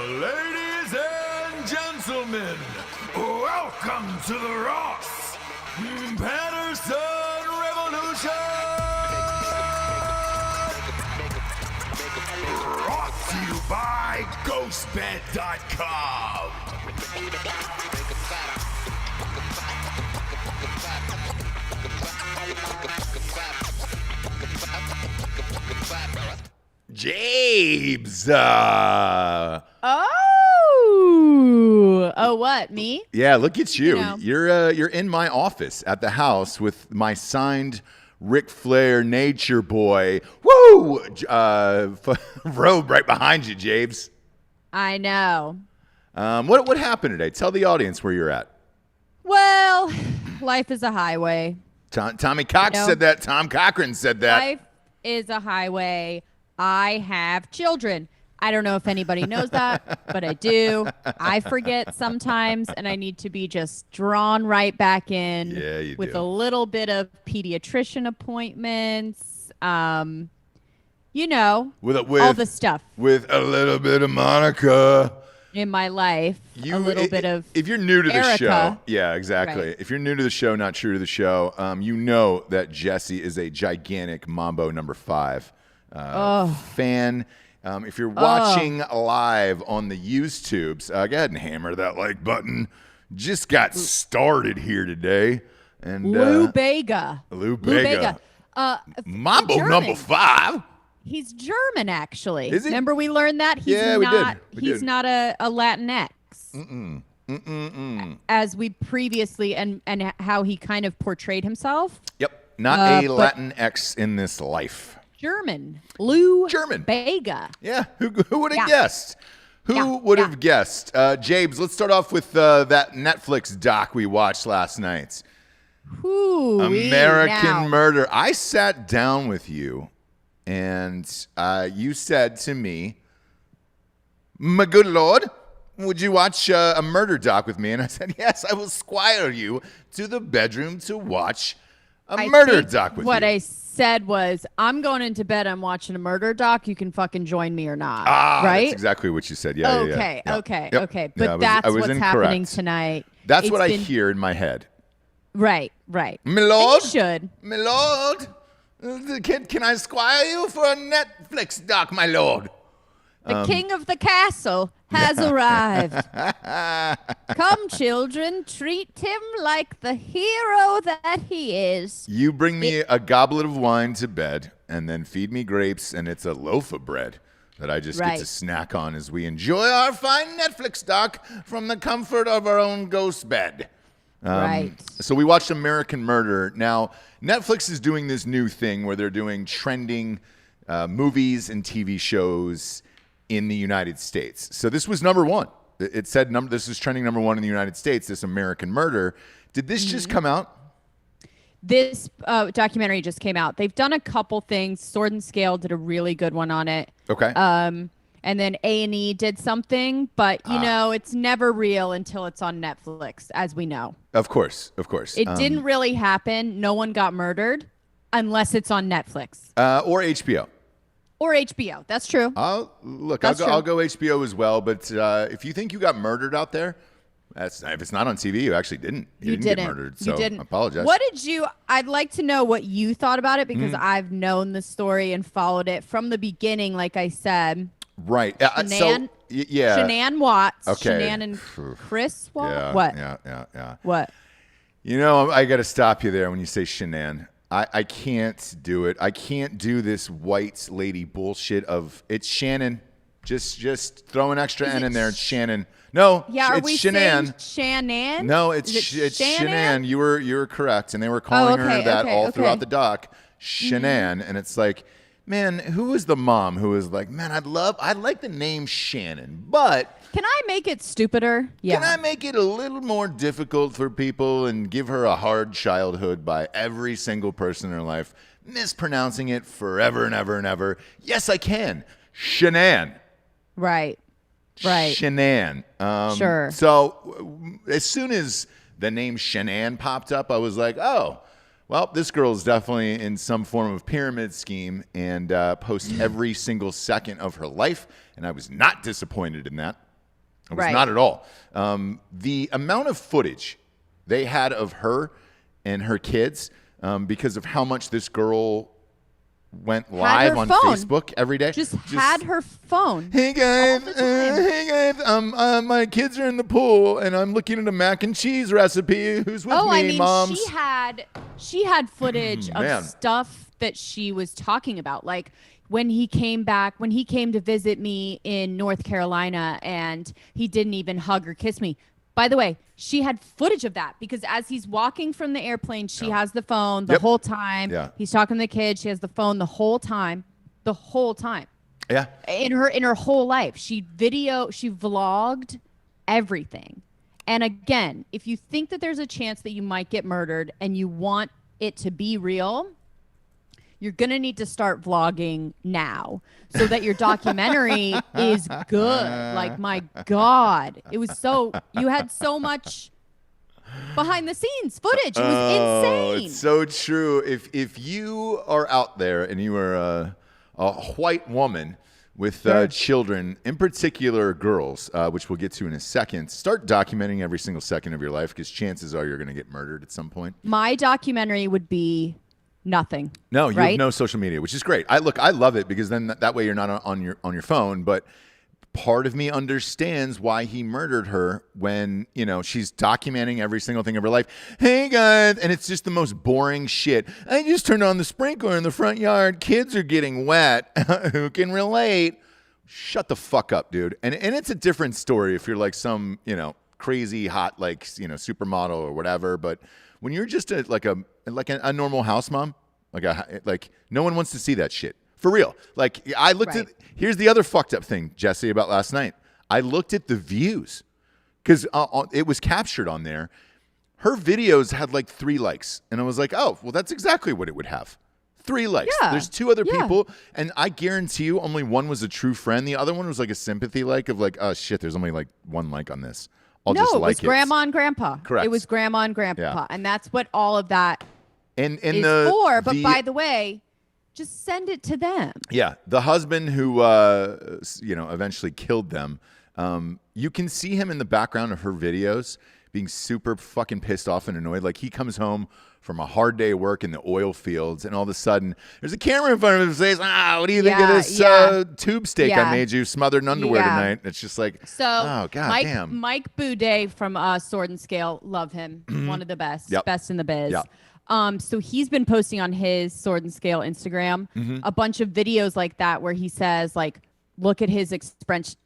Ladies and gentlemen, welcome to the Roth Patterson Revolution! Brought to you by GhostBed.com. Jabes! Oh, what, me? Yeah, look at you. You know. You're in my office at the house with my signed Ric Flair Nature Boy robe right behind you, Jabes. I know. What happened today? Tell the audience where you're at. Well, life is a highway. Tommy Cox said that. Tom Cochran said that. Life is a highway. I have children. I don't know if anybody knows that, but I do. I forget sometimes, and I need to be just drawn right back in with a little bit of pediatrician appointments, all the stuff. With a little bit of Monica. In my life, a little bit of If you're new to the Erica. show, yeah, exactly. Right. If you're new to the show, not true to the show, you know that Jessie is a gigantic Mambo number 5 fan. If you're watching live on the YouTubes, go ahead and hammer that like button. Just got started here today. And Lou Bega. Mambo number 5. He's German, actually. Is he? Remember we learned that? He's Yeah, we did. He's not a Latinx. As we previously, and how he kind of portrayed himself. Yep, not a Latinx in this life. German. Lou German. Bega. Yeah, who would have guessed? Who would have guessed? Jabes, let's start off with that Netflix doc we watched last night. American Murder. I sat down with you, and you said to me, my good Lord, would you watch a murder doc with me? And I said, yes, I will squire you to the bedroom to watch a murder doc with you. What I said was, I'm going into bed, I'm watching a murder doc, you can fucking join me or not. Right? That's exactly what you said. Yeah. Okay. But I was what's incorrect. happening tonight. That's what I hear in my head. Right. My lord? And you should. My lord? Can I squire you for a Netflix doc, my lord? The king of the castle has arrived. Come, children, treat him like the hero that he is. You bring me a goblet of wine to bed and then feed me grapes, and it's a loaf of bread that I just get to snack on as we enjoy our fine Netflix doc from the comfort of our own ghost bed. So we watched American Murder. Now, Netflix is doing this new thing where they're doing trending movies and TV shows in the United States. So this was number 1. It said this is trending number 1 in the United States, this American Murder. Did this just come out? This documentary just came out. They've done a couple things. Sword and Scale did a really good one on it. Okay. And then A&E did something, but it's never real until it's on Netflix, as we know. Of course. It didn't really happen. No one got murdered unless it's on Netflix. Or HBO. Or HBO. That's true. I'll go HBO as well. But if you think you got murdered out there, if it's not on TV, you actually didn't. You didn't get murdered. So I apologize. I'd like to know what you thought about it, because I've known the story and followed it from the beginning, like I said. Right. Shanann Watts. Okay. Shanann and Chris Watts. Yeah, What? Yeah. What? I got to stop you there when you say Shanann. I can't do it. I can't do this white lady bullshit of it's Shannon. Just throw an extra N in there. It's Shannon. No, it's Shanann. Shanann? No, it's Shanann. You were correct, and they were calling her that all throughout the doc. Shanann, and it's like, man, who was the mom who was like, man, I'd like the name Shannon, but can I make it stupider? Yeah. Can I make it a little more difficult for people and give her a hard childhood by every single person in her life mispronouncing it forever and ever and ever? Yes, I can. Shanann. Right. Shanann. Sure. So as soon as the name Shanann popped up, I was like, oh, Well, this girl is definitely in some form of pyramid scheme and posts every single second of her life, and I was not disappointed in that. I was not at all. The amount of footage they had of her and her kids, because of how much this girl went live on Facebook every day. Just had her phone. Hey guys, my kids are in the pool and I'm looking at a mac and cheese recipe. Who's with me, moms? She had footage of stuff that she was talking about, like when he came to visit me in North Carolina and he didn't even hug or kiss me. By the way, she had footage of that because as he's walking from the airplane, she has the phone the whole time. Yeah. He's talking to the kid. She has the phone the whole time. Yeah. In her whole life, she vlogged everything. And again, if you think that there's a chance that you might get murdered and you want it to be real, you're going to need to start vlogging now so that your documentary is good. Like, my God. You had so much behind the scenes footage. It was insane. It's so true. If you are out there and you are a white woman with children, in particular girls, which we'll get to in a second, start documenting every single second of your life because chances are you're going to get murdered at some point. My documentary would be nothing. No, you have no social media, which is great. I love it because then that way you're not on your phone. But part of me understands why he murdered her when, she's documenting every single thing of her life. Hey guys, and it's just the most boring shit. I just turned on the sprinkler in the front yard. Kids are getting wet. Who can relate? Shut the fuck up, dude. And it's a different story if you're like some, crazy hot supermodel or whatever. But when you're just a normal house mom, like no one wants to see that shit. For real. Like I looked at, here's the other fucked up thing, Jessie, about last night. I looked at the views because it was captured on there. Her videos had like 3 likes. And I was like, oh, well, that's exactly what it would have. 3 likes. Yeah. There's 2 other people. And I guarantee you only one was a true friend. The other one was like a sympathy like of like, oh shit, there's only like 1 like on this. It was grandma and grandpa. Correct. It was grandma and grandpa. Yeah. And that's what all of that is for. But by the way, just send it to them. Yeah. The husband who, eventually killed them, you can see him in the background of her videos being super fucking pissed off and annoyed. Like he comes home from a hard day of work in the oil fields and all of a sudden there's a camera in front of his face. What do you think of this tube steak I made you smothered in underwear tonight? It's just like, oh, God damn. Mike Boudet from Sword and Scale, love him. One of the best, best in the biz. Yep. So he's been posting on his Sword and Scale Instagram a bunch of videos like that where he says like, look at his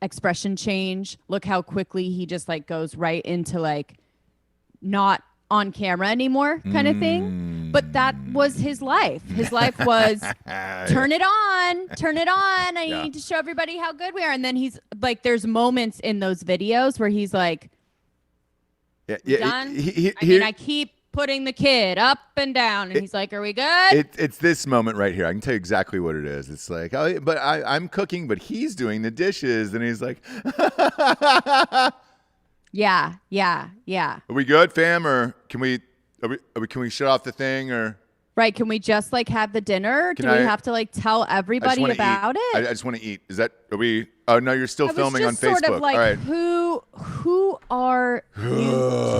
expression change. Look how quickly he just like goes right into like not on camera anymore kind of thing. But that was his life. His life was turn it on. I need to show everybody how good we are. And then he's like, there's moments in those videos where he's like, done. I keep putting the kid up and down. And he's like, are we good? It's this moment right here. I can tell you exactly what it is. It's like, oh, but I'm cooking, but he's doing the dishes. And he's like, Yeah. Are we good, fam? Or can we shut off the thing or? Right. Can we just like have the dinner? Do we have to like tell everybody about it? I just want to eat. Are we? Oh no, you're still filming on Facebook. Sort of like, all right. Who are you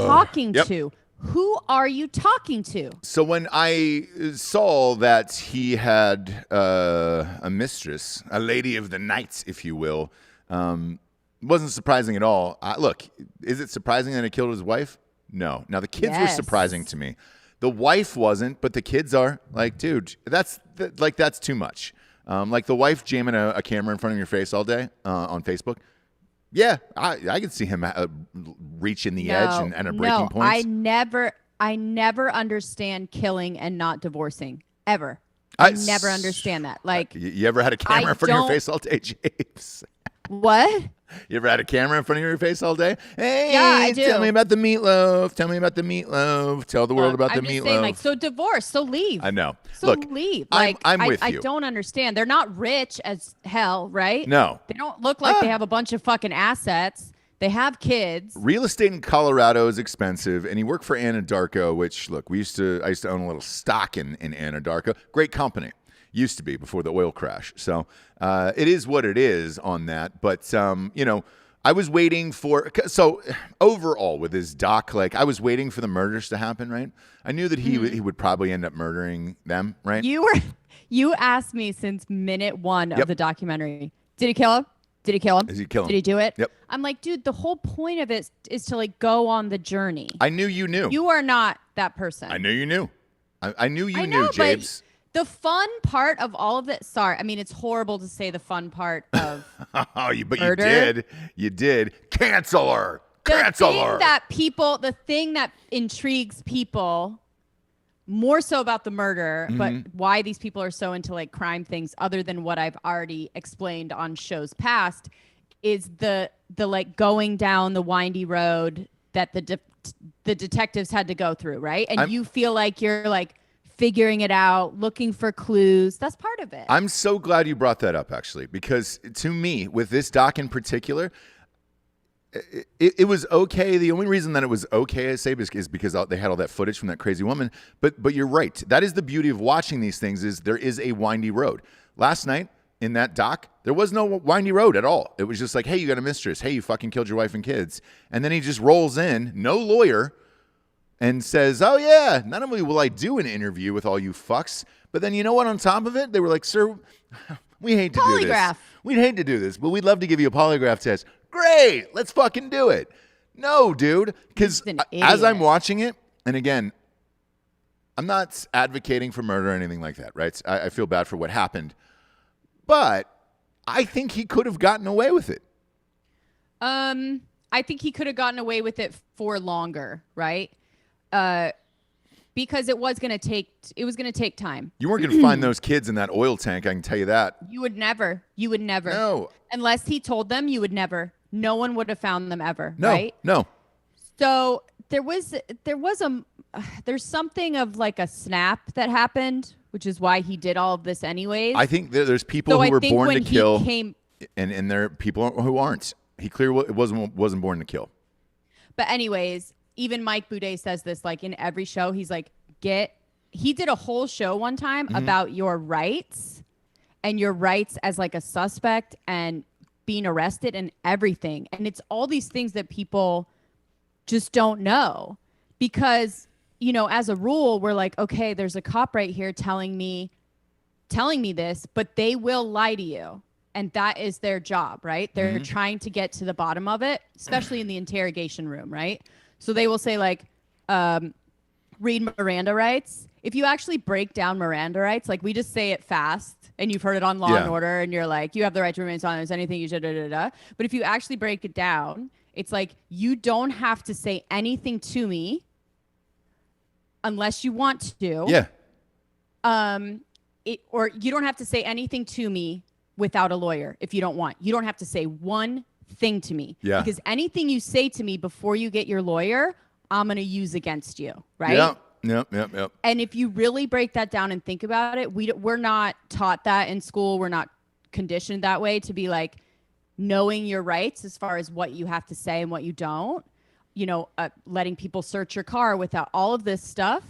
talking to? Who are you talking to? So when I saw that he had a mistress, a lady of the night, if you will, wasn't surprising at all. Look, is it surprising that he killed his wife? No. Now, the kids were surprising to me. The wife wasn't, but the kids are. Like, dude, that's too much. Like the wife jamming a camera in front of your face all day on Facebook. Yeah, I can see him reaching the edge and a breaking point. I never understand killing and not divorcing ever. I never understand that. Like, you ever had a camera in front of your face all day, James? What? You ever had a camera in front of your face all day? Hey, yeah, I do. Tell me about the meatloaf. Tell the world about the meatloaf. I'm just saying, like, so divorce, so leave. I know. Look, leave. Like, I'm with you. I don't understand. They're not rich as hell, right? No. They don't look like they have a bunch of fucking assets. They have kids. Real estate in Colorado is expensive, and he worked for Anadarko, which, look, I used to own a little stock in Anadarko. Great company. Used to be before the oil crash. So it is what it is on that. But, I was waiting for – so overall with his doc, like I was waiting for the murders to happen, right? I knew that he would probably end up murdering them, right? You asked me since minute one of the documentary, did he kill him? Did he kill him? Is he killing? Did he do it? Yep. I'm like, dude, the whole point of it is to like go on the journey. I knew you knew. You are not that person. I knew you knew. I knew you knew, James. The fun part of all of it, sorry, I mean, it's horrible to say the fun part of murder. You did. Cancel her. Cancel her. The thing that intrigues people more so about the murder, but why these people are so into like crime things other than what I've already explained on shows past is the like going down the windy road that the detectives had to go through, right? And you feel like you're like figuring it out, looking for clues. That's part of it. I'm so glad you brought that up, actually, because to me, with this doc in particular, it was okay. The only reason that it was okay, I say, is because they had all that footage from that crazy woman. But you're right. That is the beauty of watching these things is there is a windy road. Last night in that doc, there was no windy road at all. It was just like, hey, you got a mistress. Hey, you fucking killed your wife and kids. And then he just rolls in, no lawyer, and says, oh, yeah, not only will I do an interview with all you fucks, but then you know what? On top of it, they were like, sir, we hate to do this. We'd hate to do this, but we'd love to give you a polygraph test. Great, let's fucking do it. No, dude, because as I'm watching it, and again, I'm not advocating for murder or anything like that, right? I feel bad for what happened, but I think he could have gotten away with it. I think he could have gotten away with it for longer, right? Because it was going to take time. You weren't going to find those kids in that oil tank, I can tell you that. You would never. No. Unless he told them, you would never. No one would have found them ever, no, right? No. So there's something of like a snap that happened, which is why he did all of this anyways. I think there's people who were born to kill, and there are people who aren't. He clearly wasn't born to kill. But anyways, even Mike Boudet says this, like in every show, he's like, he did a whole show one time about your rights and your rights as like a suspect and being arrested and everything. And it's all these things that people just don't know because, as a rule, we're like, okay, there's a cop right here telling me this, but they will lie to you. And that is their job, right? They're trying to get to the bottom of it, especially in the interrogation room, right? So they will say like, read Miranda rights. If you actually break down Miranda rights, like we just say it fast and you've heard it on Law and Order and you're like, you have the right to remain silent. There's anything you should, But if you actually break it down, it's like, you don't have to say anything to me unless you want to. Yeah. Or you don't have to say anything to me without a lawyer if you don't want. You don't have to say one thing to me. Yeah. Because anything you say to me before you get your lawyer, I'm going to use against you, right? Yep. And if you really break that down and think about it, we're not taught that in school. We're not conditioned that way to be like knowing your rights as far as what you have to say and what you don't, letting people search your car without all of this stuff.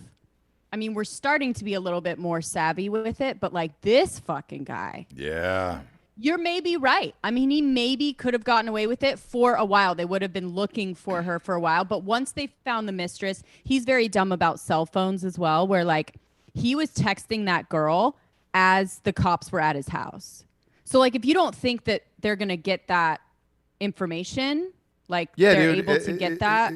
I mean, we're starting to be a little bit more savvy with it, but like this fucking guy. Yeah. You're maybe right. I mean, he maybe could have gotten away with it for a while. They would have been looking for her for a while. But once they found the mistress, he's very dumb about cell phones as well, where like he was texting that girl as the cops were at his house. So like if you don't think that they're going to get that information, like they're able to get that,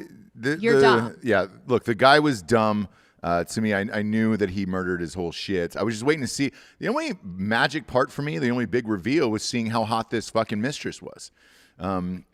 you're dumb. Yeah, look, the guy was dumb. To me, I knew that he murdered his whole shit. I was just waiting to see. The only magic part for me, the only big reveal was seeing how hot this fucking mistress was. And,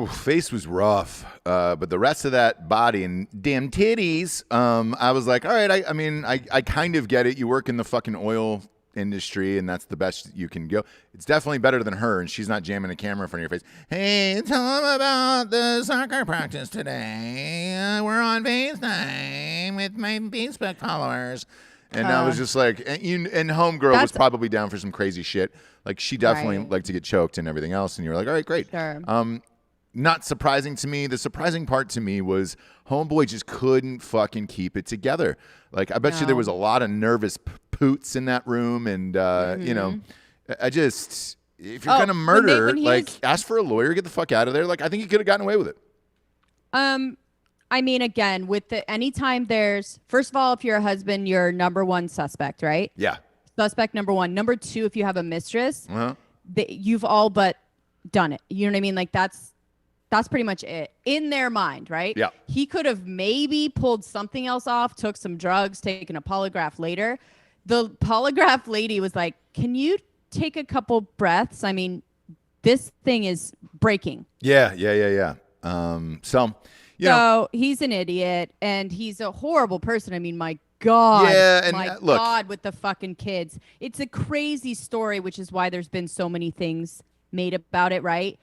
face was rough. But the rest of that body and damn titties, I was like, all right, I kind of get it. You work in the fucking oil industry and that's the best you can go. It's definitely better than her, and she's not jamming a camera in front of your face. Hey, tell them about the soccer practice today. We're on FaceTime with my Facebook followers. And I was just like, and homegirl was probably down for some crazy shit. Like she definitely liked to get choked and everything else. And you were like, all right, great. Sure. Not surprising to me. The surprising part to me was homeboy just couldn't fucking keep it together. Like I bet you there was a lot of nervous poots in that room. And, you know, I just, if you're going to murder, like ask for a lawyer, get the fuck out of there. Like I think he could have gotten away with it. I mean, again, anytime first of all, if you're a husband, you're number one suspect, right? Yeah. Suspect number one. Number two, if you have a mistress, you've all but done it. You know what I mean? Like that's pretty much it in their mind, right? Yeah. He could have maybe pulled something else off, took some drugs, taken a polygraph later. The polygraph lady was like, can you take a couple breaths? I mean, this thing is breaking. Yeah. So he's an idiot and he's a horrible person. I mean, my God. Yeah, and look, God, with the fucking kids. It's a crazy story, which is why there's been so many things made about it, right?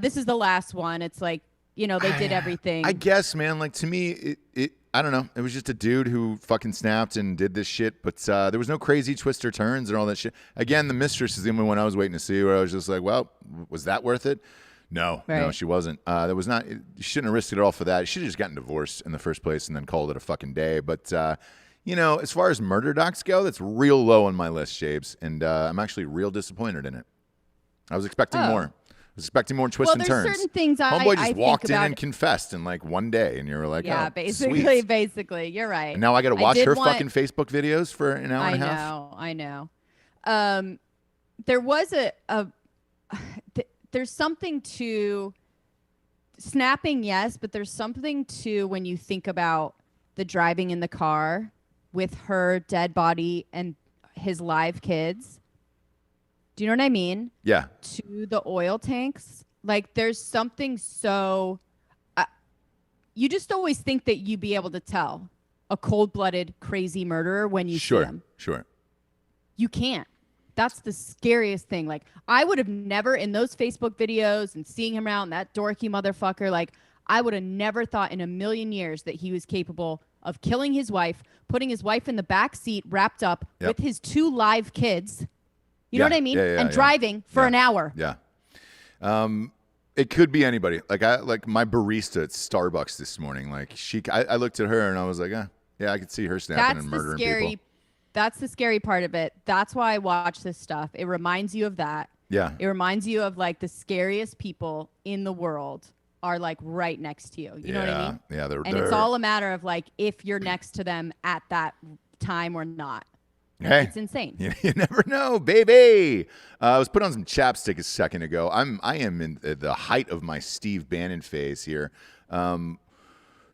This is the last one. It's like, you know, they did everything. I guess, man, like to me, I don't know. It was just a dude who fucking snapped and did this shit, but there was no crazy twists or turns and all that shit. Again, the mistress is the only one I was waiting to see where I was just like, well, was that worth it? No, she wasn't. That was not. You shouldn't have risked it all for that. You should have just gotten divorced in the first place and then called it a fucking day. But you know, as far as murder docs go, that's real low on my list, Jabes, and I'm actually real disappointed in it. I was expecting more. I was expecting more twists and turns. Certain things Homeboy just walked in and confessed in like one day, and you were like, "Yeah, basically, you're right." And now I got to watch her fucking Facebook videos for an hour and a half. I know. There was there's something to snapping, yes, but there's something to when you think about the driving in the car with her dead body and his live kids. Do you know what I mean? Yeah. To the oil tanks. Like there's something so you just always think that you'd be able to tell a cold-blooded crazy murderer when you see him. Sure. You can't. That's the scariest thing. Like I would have never in those Facebook videos and seeing him around, that dorky motherfucker, like I would have never thought in a million years that he was capable of killing his wife, putting his wife in the back seat wrapped up with his 2 live kids. You know what I mean? And driving for an hour. Yeah. It could be anybody. Like my barista at Starbucks this morning. Like I looked at her and I was like, yeah, I could see her snapping and murdering people. That's the scary part of it. That's why I watch this stuff. It reminds you of that. Yeah. It reminds you of like the scariest people in the world are like right next to you. You know what I mean? Yeah. It's all a matter of like if you're next to them at that time or not. Hey, it's insane. You never know, baby. I was put on some chapstick a second ago. I am in the height of my Steve Bannon phase here.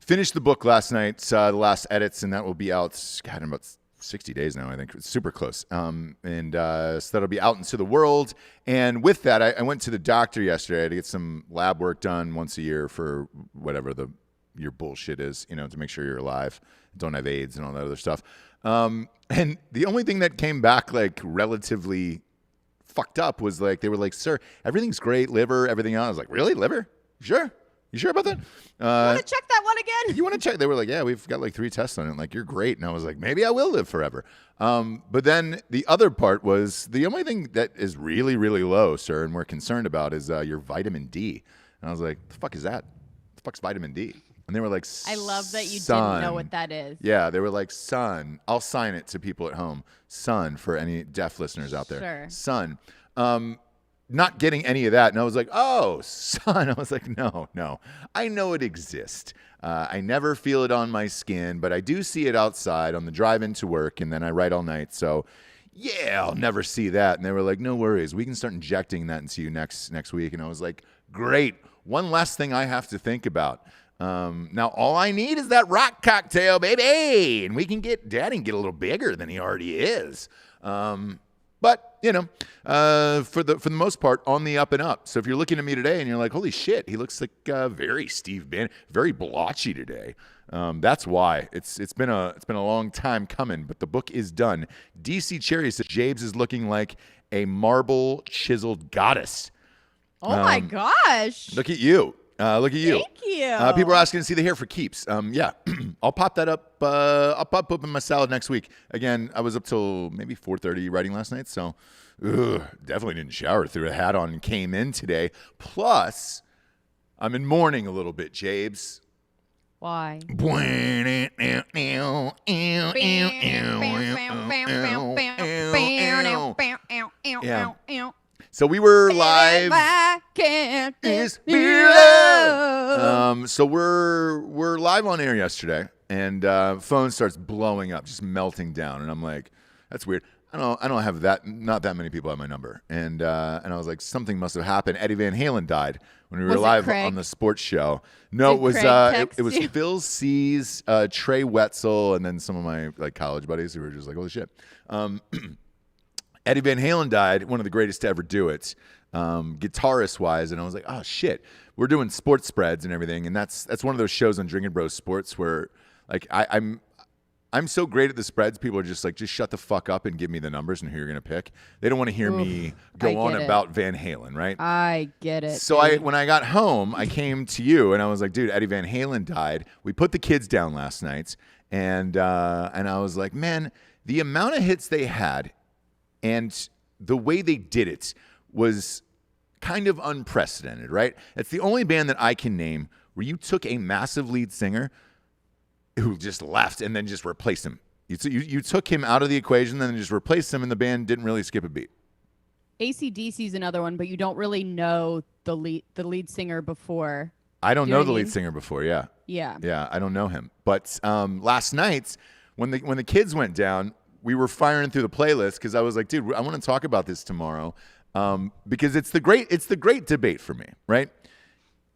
Finished the book last night, the last edits, and that will be out in about 60 days now, I think. It's super close. So that'll be out into the world. And with that, I went to the doctor yesterday to get some lab work done once a year for whatever your bullshit is, you know, to make sure you're alive, don't have AIDS and all that other stuff. And the only thing that came back like relatively fucked up was like, they were like, sir, everything's great, liver, everything else. I was like, really? Liver? Sure. You sure about that? You want to check that one again? You want to check? They were like, yeah, we've got like 3 tests on it. Like, you're great. And I was like, maybe I will live forever. But then the other part was the only thing that is really, really low, sir, and we're concerned about is your vitamin D. And I was like, the fuck is that? The fuck's vitamin D? And they were like, I love that you didn't know what that is. Yeah, they were like, son. I'll sign it to people at home. Son, for any deaf listeners out there. Sure. Son. Not getting any of that. And I was like, oh, son. I was like, no. I know it exists. I never feel it on my skin, but I do see it outside on the drive into work, and then I write all night. So, yeah, I'll never see that. And they were like, no worries. We can start injecting that into you next week. And I was like, great. One less thing I have to think about. Now all I need is that rock cocktail, baby, and we can get Daddy and get a little bigger than he already is. But you know, for the most part, on the up and up. So if you're looking at me today and you're like, holy shit, he looks like very Steve Bannon, very blotchy today. That's why it's been a long time coming, but the book is done. DC Cherry says Jabes is looking like a marble chiseled goddess. Oh my gosh! Look at you. Look at you. Thank you. People are asking to see the hair for keeps. Yeah, I'll pop that up. I'll pop up in my salad next week. Again, I was up till maybe 4:30 writing last night, so definitely didn't shower. Threw a hat on and came in today. Plus, I'm in mourning a little bit, Jabes. Why? Yeah. So we were live. So we're live on air yesterday, and phone starts blowing up, just melting down, and I'm like, that's weird. I don't have not that many people have my number, and I was like, something must have happened. Eddie Van Halen died when we were live on the sports show. No, it was Phil C's, Trey Wetzel, and then some of my like college buddies who were just like, holy shit. Eddie Van Halen died, one of the greatest to ever do it, guitarist wise, and I was like, oh shit, we're doing sports spreads and everything, and that's one of those shows on Drinkin Bros Sports where like I'm so great at the spreads, people are just like, just shut the fuck up and give me the numbers and who you're gonna pick. They don't want to hear me go on about Van Halen, right? I get it. So when I got home, I came to you and I was like, dude, Eddie Van Halen died. We put the kids down last night, and I was like, man, the amount of hits they had and the way they did it was kind of unprecedented, right? It's the only band that I can name where you took a massive lead singer who just left and then just replaced him. You took him out of the equation and then just replaced him, and the band didn't really skip a beat. AC/DC is another one, but you don't really know the lead singer before. I don't know the lead singer before, yeah. Yeah, I don't know him. But last night, when the kids went down, we were firing through the playlist because I was like, dude, I want to talk about this tomorrow because it's the great debate for me, right?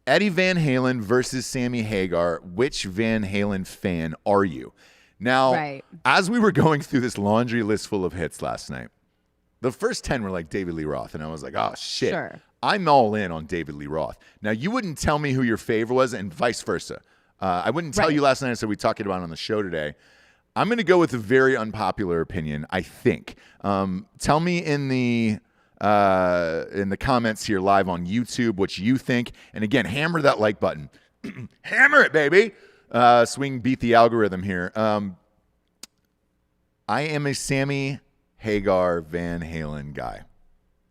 Eddie Van Halen versus Sammy Hagar. Which Van Halen fan are you? Now, as we were going through this laundry list full of hits last night, the first 10 were like David Lee Roth, and I was like, oh shit, I'm all in on David Lee Roth. Now, you wouldn't tell me who your favorite was, and vice versa. I wouldn't tell you last night, so we talked about it on the show today. I'm going to go with a very unpopular opinion, I think. Tell me in the comments here live on YouTube what you think. And again, hammer that like button. Hammer it, baby. Swing beat the algorithm here. I am a Sammy Hagar Van Halen guy.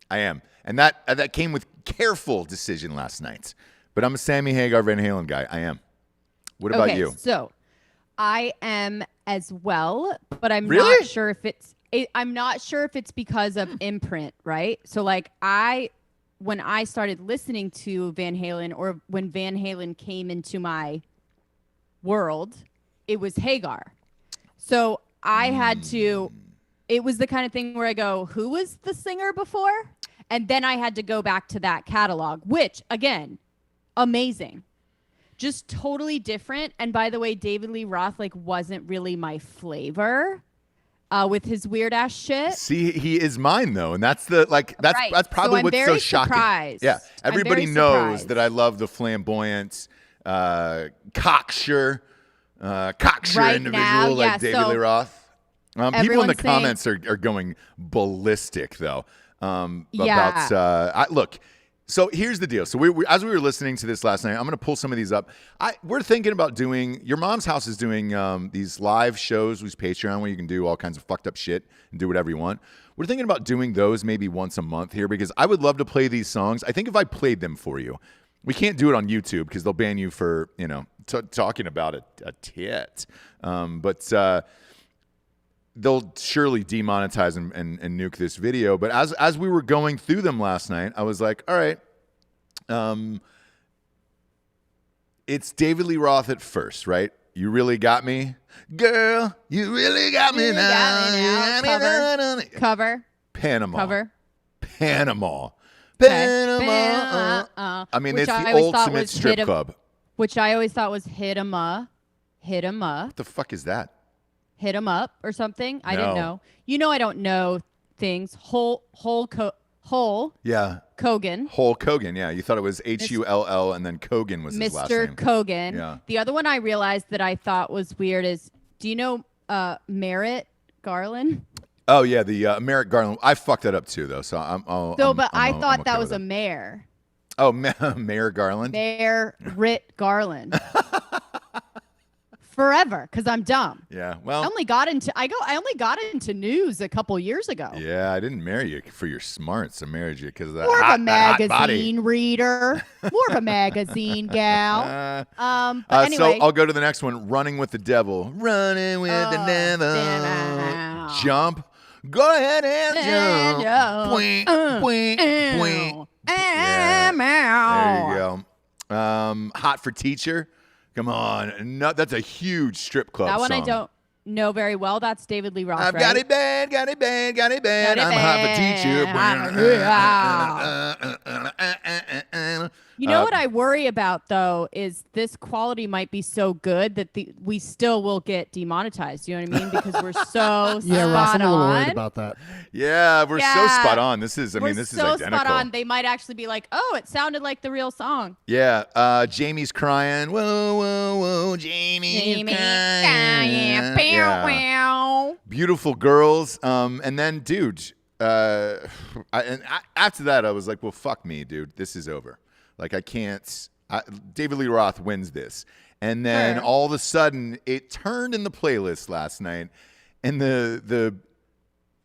I am. And that came with careful decision last night. But I'm a Sammy Hagar Van Halen guy. I am. What about you? So I am as well, but I'm Really? not sure if I'm not sure if it's because of imprint, right? So like when I started listening to Van Halen, or when Van Halen came into my world, it was Hagar. So I had to, it was the kind of thing where I go, who was the singer before? And then I had to go back to that catalog, which again, amazing. Just totally different. And by the way, David Lee Roth like wasn't really my flavor with his weird ass shit. See, he is mine though, and that's probably what's so shocking. Surprised. Yeah, everybody knows that I love the flamboyant, cocksure individual like David Lee Roth. People in the comments are going ballistic though. Look. So here's the deal. So as we were listening to this last night, I'm going to pull some of these up. We're thinking about doing, your mom's house is doing these live shows with Patreon where you can do all kinds of fucked up shit and do whatever you want. We're thinking about doing those maybe once a month here because I would love to play these songs. I think if I played them for you, we can't do it on YouTube because they'll ban you for, talking about a tit. But they'll surely demonetize and nuke this video. But as we were going through them last night, I was like, all right, it's David Lee Roth at first, right? You really got me, girl. You really got me now. Cover. Panama. I mean, it's the ultimate strip club. Which I always thought was hit 'em up. What the fuck is that? Hit 'em up or something. I didn't know. I don't know things. Yeah. Kogan. Hulk Hogan. Yeah. You thought it was Hull and then Kogan was his last name. Mr. Kogan. Yeah. The other one I realized that I thought was weird is, do you know Merritt Garland? Oh yeah, the Merrick Garland. I fucked that up too though. So I thought that was a mayor. Oh, Mayor Garland. Mayor Rit Garland. Forever, because I'm dumb. Yeah, well, I only got into news a couple years ago. Yeah, I didn't marry you for your smarts. I married you because of that More hot, of a that hot body. magazine reader. More of a magazine gal. But anyway, so I'll go to the next one. Running with the devil. Running with the devil. Jump. Go ahead and jump. Bwing, bwing, bwing. Yeah. There you go. Hot for Teacher. Come on. No, that's a huge strip club that one song. I don't know very well. That's David Lee Roth, I've right? got it bad, got it bad, got it bad. I'm hot for Teacher. You know what I worry about, though, is this quality might be so good that we still will get demonetized. You know what I mean? Because we're so Yeah, Ross, I'm a little worried on. about that. Yeah, we're so spot on. This is, We're this is so identical. spot on. They might actually be like, oh, it sounded like the real song. Yeah, Jamie's crying. Whoa, whoa, whoa, Jamie's crying. Yeah. Beautiful girls. And then, dude, after that, I was like, well, fuck me, dude. This is over. Like, I can't. David Lee Roth wins this. And then all of a sudden, it turned in the playlist last night, and the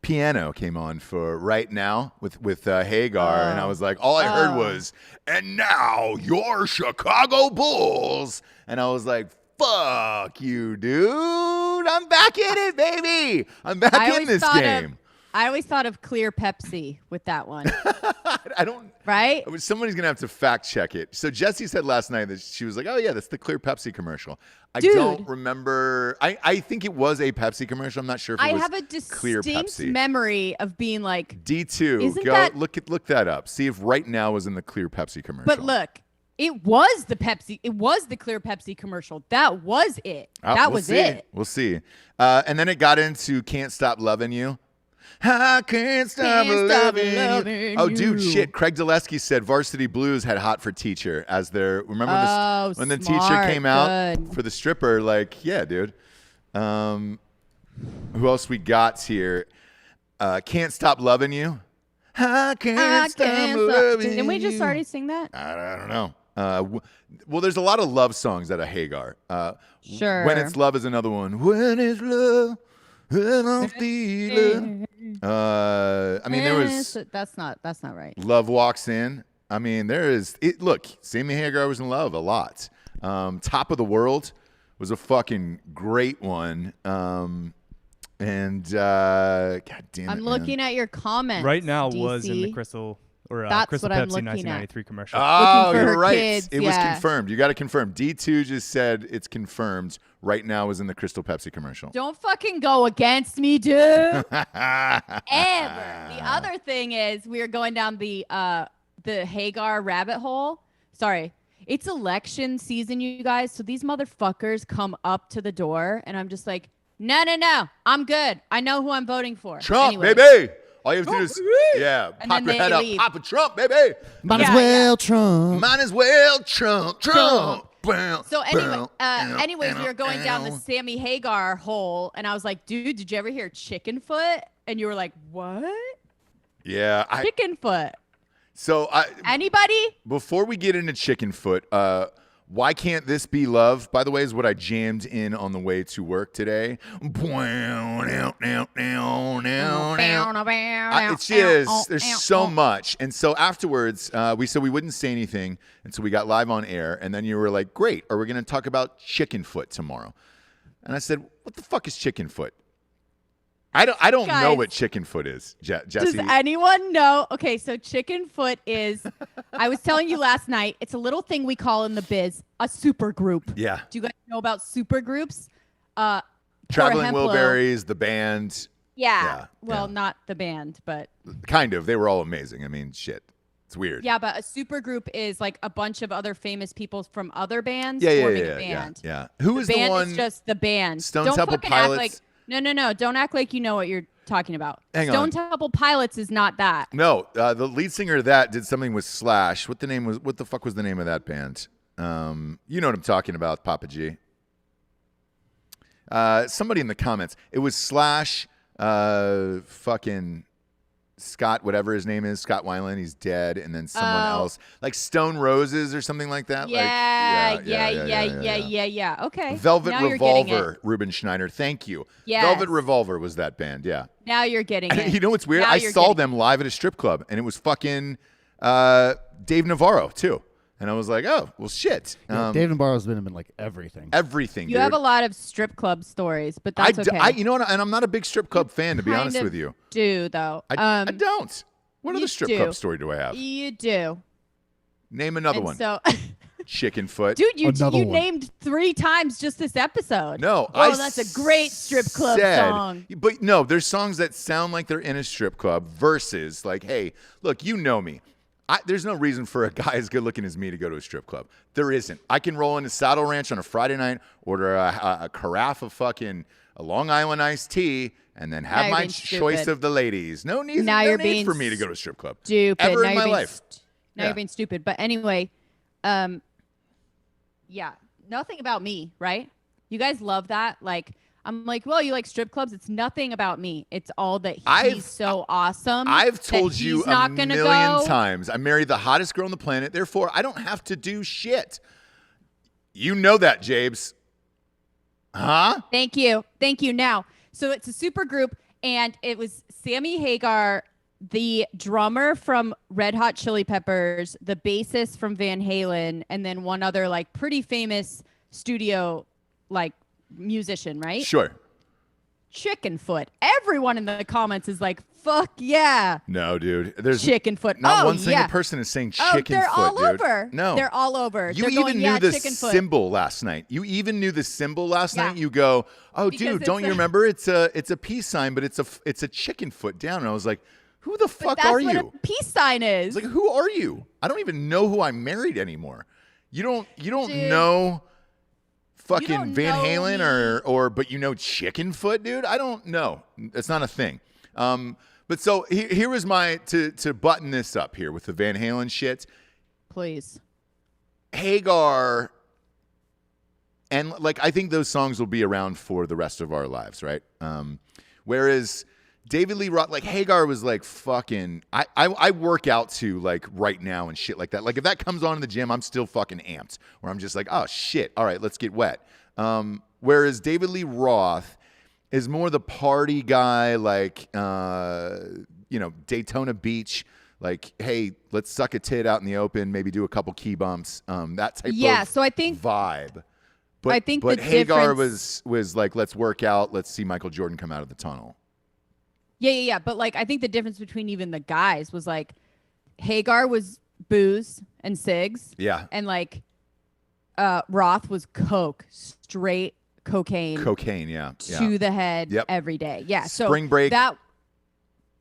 piano came on for Right Now with Hagar, and I was like, all I heard was, and now your Chicago Bulls. And I was like, fuck you, dude. I'm back in it, baby. I'm back in this game. I always thought of Clear Pepsi with that one. I don't. Right? Somebody's going to have to fact check it. So Jessie said last night that she was like, oh, yeah, that's the Clear Pepsi commercial. I don't remember. I think it was a Pepsi commercial. I'm not sure if it was have a Clear distinct Pepsi. memory of being like, D2. Look that up. See if Right Now was in the Clear Pepsi commercial. But look, it was the Pepsi. It was the Clear Pepsi commercial. That was it. That was it. We'll see. And then it got into Can't Stop Loving You. I can't stop loving you. Oh, dude, shit. Craig Dulesky said Varsity Blues had Hot for Teacher as their. Remember when the teacher came out for the stripper? Like, yeah, dude. Who else we got here? Can't Stop Loving You. I can't stop loving you. Didn't we just already sing that? I don't know. Well, there's a lot of love songs out of Hagar. Sure. When It's Love is another one. When it's love, and I'm feeling. I mean, there was. That's not right. Love Walks In. I mean, there is. Look, Sammy Hagar was in love a lot. Top of the World was a fucking great one. God damn it, I'm looking at your comments. Right Now DC. was in the Crystal That's Crystal what I'm Pepsi looking 1993 commercial. Oh, for you're her right. kids, It was confirmed. You got to confirm. D2 just said it's confirmed. Right Now was in the Crystal Pepsi commercial. Don't fucking go against me, dude. Ever. The other thing is we are going down the Hagar rabbit hole. Sorry. It's election season, you guys. So these motherfuckers come up to the door and I'm just like, no. I'm good. I know who I'm voting for. Trump, anyway. baby. All you have to do is, And pop then your they head up. leave. Pop a Trump, baby. Might as well, Trump. Might as well, Trump. So anyways, we were going down the Sammy Hagar hole, and I was like, dude, did you ever hear Chicken Foot? And you were like, what? Yeah. Chicken Foot. So Anybody? before we get into Chicken Foot, Why Can't This Be Love, by the way, is what I jammed in on the way to work today. It's just, there's so much. And so afterwards, we said we wouldn't say anything until we got live on air. And then you were like, great, are we going to talk about Chicken Foot tomorrow? And I said, what the fuck is Chicken Foot? I don't know what Chicken Foot is, Jessie. Does anyone know? Okay, so Chicken Foot is, I was telling you last night, it's a little thing we call in the biz a super group. Yeah. Do you guys know about super groups? Traveling Wilburys, the band. Yeah. Well, not the band, but. Kind of. They were all amazing. I mean, shit. It's weird. Yeah, but a super group is like a bunch of other famous people from other bands forming a band. Yeah. Who is the band one? Is just the band. Stone Don't Temple fucking Pilots. act like. No. Don't act like you know what you're talking about. Hang Stone on. Temple Pilots is not that. No, the lead singer of that did something with Slash. What the fuck was the name of that band? You know what I'm talking about, Papa G. Somebody in the comments. It was Slash, fucking Scott, whatever his name is, Scott Weiland, he's dead, and then someone else, like Stone Roses or something like that. Yeah. Okay. Velvet now Revolver, Ruben Schneider. Thank you. Yes. Velvet Revolver was that band. Yeah. Now you're getting it. You know what's weird? I saw them live at a strip club, and it was fucking Dave Navarro too. And I was like, oh, well, shit. Yeah, Dave Navarro's been in like everything. Everything, You have a lot of strip club stories, but that's okay. You know what? And I'm not a big strip club fan, to be honest with you. Do, though. I don't. What other strip club story do I have? You do. Name another one. So, Chicken Foot. Dude, you named 3 times just this episode. No, that's a great strip club song. But no, there's songs that sound like they're in a strip club versus like, hey, look, you know me. There's no reason for a guy as good looking as me to go to a strip club. There isn't. I can roll into Saddle Ranch on a Friday night, order a carafe of fucking a Long Island iced tea, and then have my choice of the ladies. No need for me to go to a strip club. Stupid. Ever in my life. Now you're being stupid. But anyway, yeah, nothing about me, right? You guys love that. Like, I'm like, well, you like strip clubs? It's nothing about me. It's all that he's so awesome. I've told you a million times. I married the hottest girl on the planet. Therefore, I don't have to do shit. You know that, Jabes. Huh? Thank you. Now, so it's a super group, and it was Sammy Hagar, the drummer from Red Hot Chili Peppers, the bassist from Van Halen, and then one other like pretty famous studio like musician, right? Sure. Chicken Foot. Everyone in the comments is like, fuck yeah. No, dude. There's Chicken Foot. Not one single person is saying Chicken Foot, they're all dude. over. No. They're all over. You even knew the symbol last night. You even knew the symbol last night. You go, oh, dude, don't you remember? It's a peace sign, but it's a chicken foot down. And I was like, who the fuck are you? That's what a peace sign is. Like, who are you? I don't even know who I married anymore. You don't know fucking Van Halen or but you know Chicken Foot, dude? I don't know. It's not a thing. But so here was my to button this up here with the Van Halen shit. Please. Hagar, and like I think those songs will be around for the rest of our lives, right? Whereas David Lee Roth, like Hagar was like fucking. I work out to like right now and shit like that. Like if that comes on in the gym, I'm still fucking amped. Where I'm just like, oh shit, all right, let's get wet. Whereas David Lee Roth is more the party guy, like Daytona Beach. Like, hey, let's suck a tit out in the open, maybe do a couple key bumps. That type of so I think vibe. But Hagar was like, let's work out, let's see Michael Jordan come out of the tunnel. Yeah. But like, I think the difference between even the guys was like, Hagar was booze and cigs. Yeah. And like, Roth was coke, straight cocaine. Cocaine, yeah. To the head every day. Yeah. So Spring break.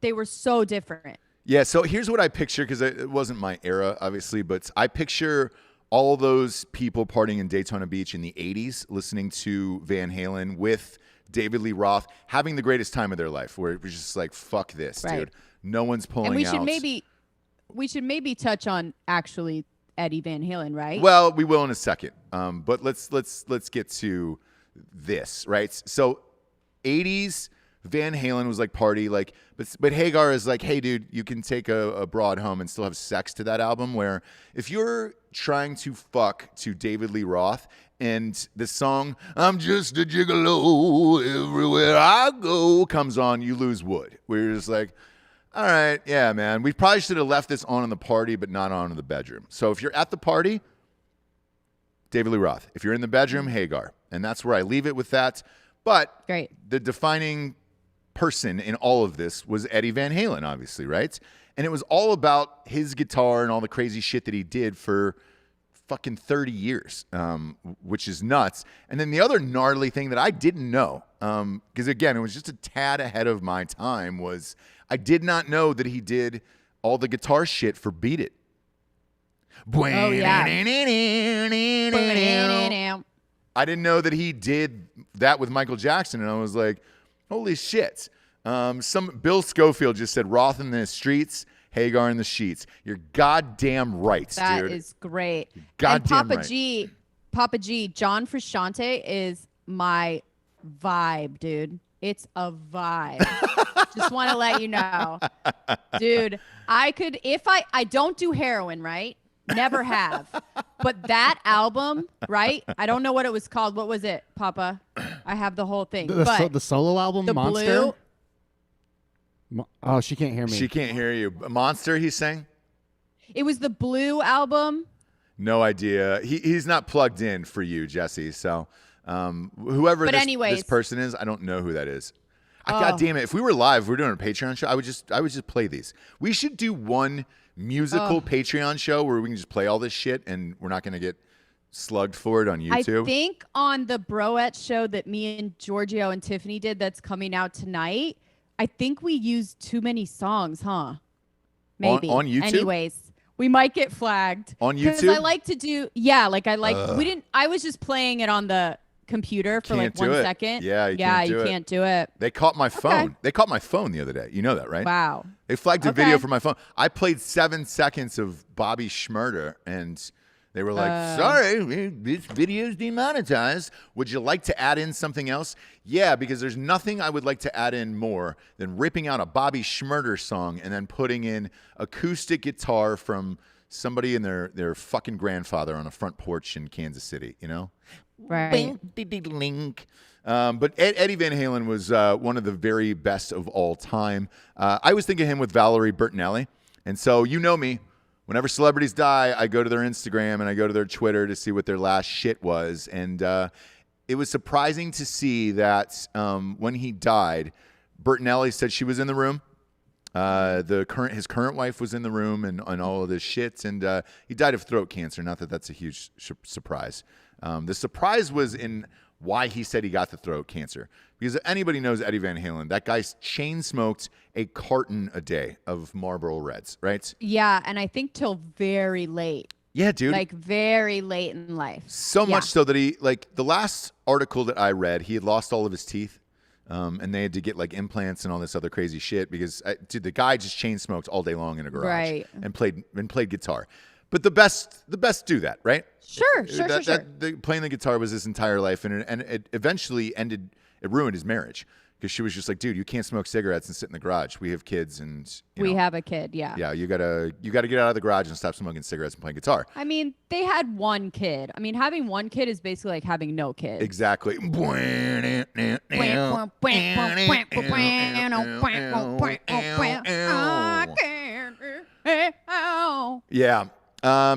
They were so different. Yeah. So here's what I picture, because it wasn't my era, obviously, but I picture all those people partying in Daytona Beach in the 80s, listening to Van Halen with David Lee Roth, having the greatest time of their life, where it was just like, fuck this, dude. No one's pulling out. And we should maybe touch on actually Eddie Van Halen, right? Well, we will in a second. But let's get to this, right? So 80s Van Halen was like party, like, but Hagar is like, hey, dude, you can take a broad home and still have sex to that album. Where if you're trying to fuck to David Lee Roth and the song "I'm Just a Gigolo Everywhere I Go" comes on, you lose wood. We're just like, all right, yeah, man, we probably should have left this on in the party, but not on in the bedroom. So if you're at the party, David Lee Roth. If you're in the bedroom, Hagar. And that's where I leave it with that. But great. The defining person in all of this was Eddie Van Halen, obviously, right? And it was all about his guitar and all the crazy shit that he did for fucking 30 years, which is nuts. And then the other gnarly thing that I didn't know, because again, it was just a tad ahead of my time, was I did not know that he did all the guitar shit for Beat It. Oh, yeah. I didn't know that he did that with Michael Jackson, and I was like, holy shit. Bill Schofield just said, Roth in the streets, Hagar in the sheets. You're goddamn right, dude. That is great. Goddamn Papa G, John Frusciante is my vibe, dude. It's a vibe. Just want to let you know. Dude, I could, if I don't do heroin, right? Never have. But that album, right? I don't know what it was called. What was it, Papa? I have the whole thing. The solo album, the Monster? Blue. Oh, she can't hear me. She can't hear you. Monster, he's saying? It was the Blue album. No idea. He's not plugged in for you, Jessie. So whoever this person is, I don't know who that is. God damn it. If we were live, if we were doing a Patreon show, I would just play these. We should do one musical Patreon show where we can just play all this shit and we're not going to get slugged for it on YouTube. I think on the Broettes show that me and Giorgio and Tiffany did that's coming out tonight, I think we used too many songs, huh? Maybe. On YouTube? Anyways, we might get flagged. On YouTube? Because I like to do, I was just playing it on the computer for Can't like 1 do it. second. Yeah, you can't do it. They caught my phone. Okay. They caught my phone the other day. You know that, right? Wow. They flagged a video for my phone. I played 7 seconds of Bobby Schmurder, and they were like, sorry, this video's demonetized. Would you like to add in something else? Yeah, because there's nothing I would like to add in more than ripping out a Bobby Schmurder song and then putting in acoustic guitar from somebody and their fucking grandfather on a front porch in Kansas City, you know? Right. But Eddie Van Halen was one of the very best of all time. I was thinking of him with Valerie Bertinelli. And so you know me. Whenever celebrities die, I go to their Instagram and I go to their Twitter to see what their last shit was. And it was surprising to see that when he died, Bertinelli said she was in the room. His current wife was in the room and all of this shit. And he died of throat cancer. Not that that's a huge surprise. The surprise was in why he said he got the throat cancer. Because if anybody knows Eddie Van Halen, that guy chain smoked a carton a day of Marlboro Reds, right? Yeah, and I think till very late. Yeah, dude. Like very late in life. So much so that he, like the last article that I read, he had lost all of his teeth. And they had to get like implants and all this other crazy shit because the guy just chain smoked all day long in a garage and played guitar. But the best do that, right? Sure. Playing the guitar was his entire life, and it eventually ruined his marriage because she was just like, dude, you can't smoke cigarettes and sit in the garage. We have kids, and we have a kid. Yeah. Yeah, you gotta get out of the garage and stop smoking cigarettes and playing guitar. I mean, they had one kid. I mean, having one kid is basically like having no kids. Exactly. Yeah.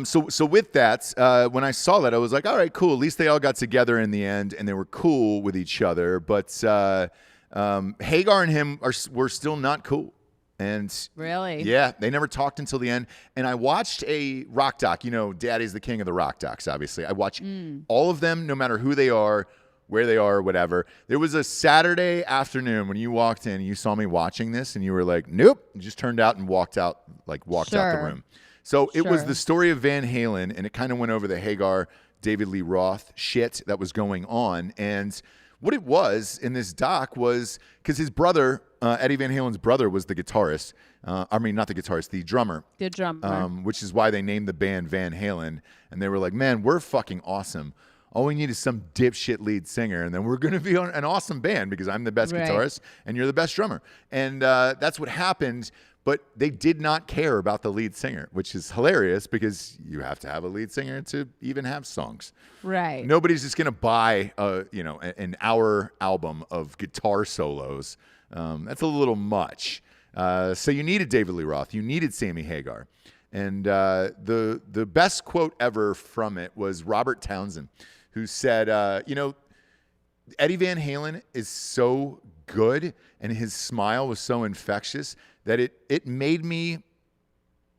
So with that, when I saw that, I was like, all right, cool. At least they all got together in the end, and they were cool with each other. But Hagar and him were still not cool. And really, yeah, they never talked until the end. And I watched a rock doc. You know, Daddy's the king of the rock docs. Obviously, I watch all of them, no matter who they are, where they are, or whatever. There was a Saturday afternoon when you walked in, and you saw me watching this, and you were like, "Nope," you just turned out and walked out the room. So it was the story of Van Halen, and it kind of went over the Hagar, David Lee Roth shit that was going on. And what it was in this doc was because his brother, Eddie Van Halen's brother, was the guitarist. I mean, not the guitarist, the drummer. The drummer. Which is why they named the band Van Halen. And they were like, man, we're fucking awesome. All we need is some dipshit lead singer, and then we're going to be an awesome band because I'm the best guitarist and you're the best drummer. And that's what happened. But they did not care about the lead singer, which is hilarious because you have to have a lead singer to even have songs. Right. Nobody's just going to buy an hour album of guitar solos. That's a little much. So you needed David Lee Roth. You needed Sammy Hagar. And the best quote ever from it was Robert Townsend, who said, Eddie Van Halen is so good and his smile was so infectious that it made me